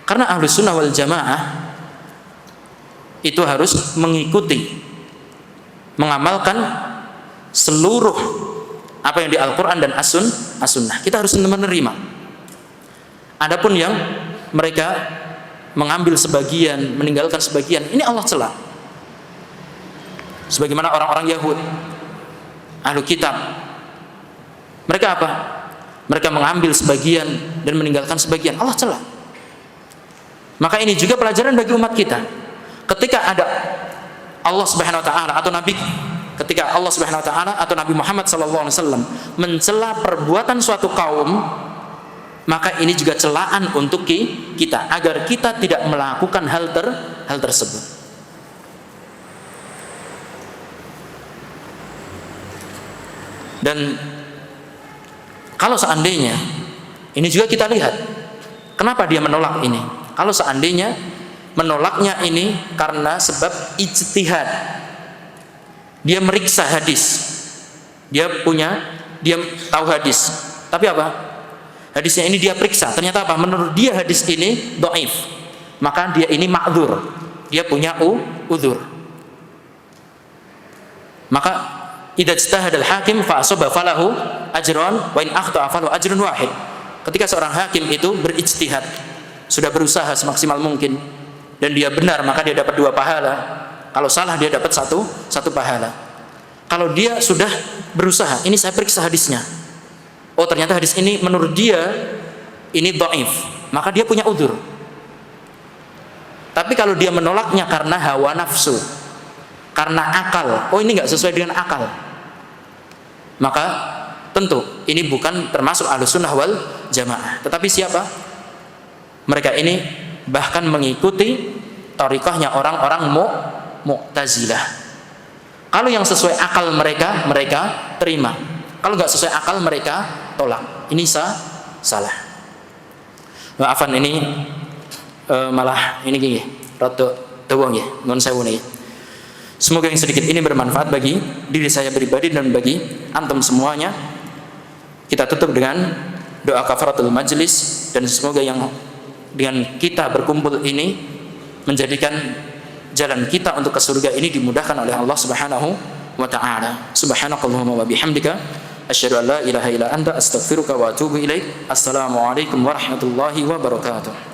Karena ahli sunnah wal jamaah itu harus mengikuti, mengamalkan seluruh apa yang di Al-Quran dan As-Sunnah. Kita harus menerima. Adapun yang mereka mengambil sebagian, meninggalkan sebagian, ini Allah cela. Sebagaimana orang-orang Yahud, ahlu kitab, mereka apa? Mereka mengambil sebagian dan meninggalkan sebagian, Allah cela. Maka ini juga pelajaran bagi umat kita. Ketika ada Allah Subhanahu wa taala atau Nabi, ketika Allah Subhanahu wa taala atau Nabi Muhammad sallallahu alaihi wasallam mencela perbuatan suatu kaum, maka ini juga celaan untuk kita agar kita tidak melakukan hal tersebut. Dan kalau seandainya ini juga kita lihat kenapa dia menolak ini. Kalau seandainya menolaknya ini karena sebab ijtihad, dia meriksa hadis, dia tahu hadis, tapi apa? Hadisnya ini dia periksa, ternyata apa? Menurut dia hadis ini dhaif, maka dia ini ma'dzur, dia punya udzur. Maka idza ijtahada al-hakim fa asaba falahu ajran wa in akhta'a falahu ajrun wahid. Ketika seorang hakim itu berijtihad, sudah berusaha semaksimal mungkin dan dia benar, maka dia dapat 2 pahala. Kalau salah dia dapat satu pahala. Kalau dia sudah berusaha, ini saya periksa hadisnya, oh ternyata hadis ini menurut dia ini dhaif, maka dia punya udzur. Tapi kalau dia menolaknya karena hawa nafsu, karena akal, oh ini nggak sesuai dengan akal, maka tentu ini bukan termasuk Ahlussunnah wal Jamaah. Tetapi siapa? Mereka ini bahkan mengikuti thariqahnya orang-orang Mu'tazilah. Kalau yang sesuai akal mereka terima. Kalau nggak sesuai akal mereka tolak. Ini salah. Maafan ini malah ini gini, rada dawa nggih, nuwun sewu niki. Semoga yang sedikit ini bermanfaat bagi diri saya pribadi dan bagi antum semuanya. Kita tutup dengan doa kafaratul majlis, dan semoga yang dengan kita berkumpul ini menjadikan jalan kita untuk ke surga ini dimudahkan oleh Allah Subhanahu wa taala. Subhanakallahumma wa bihamdika asyhadu an la ilaha illa anta astaghfiruka wa atubu ilaik. Assalamualaikum warahmatullahi wabarakatuh.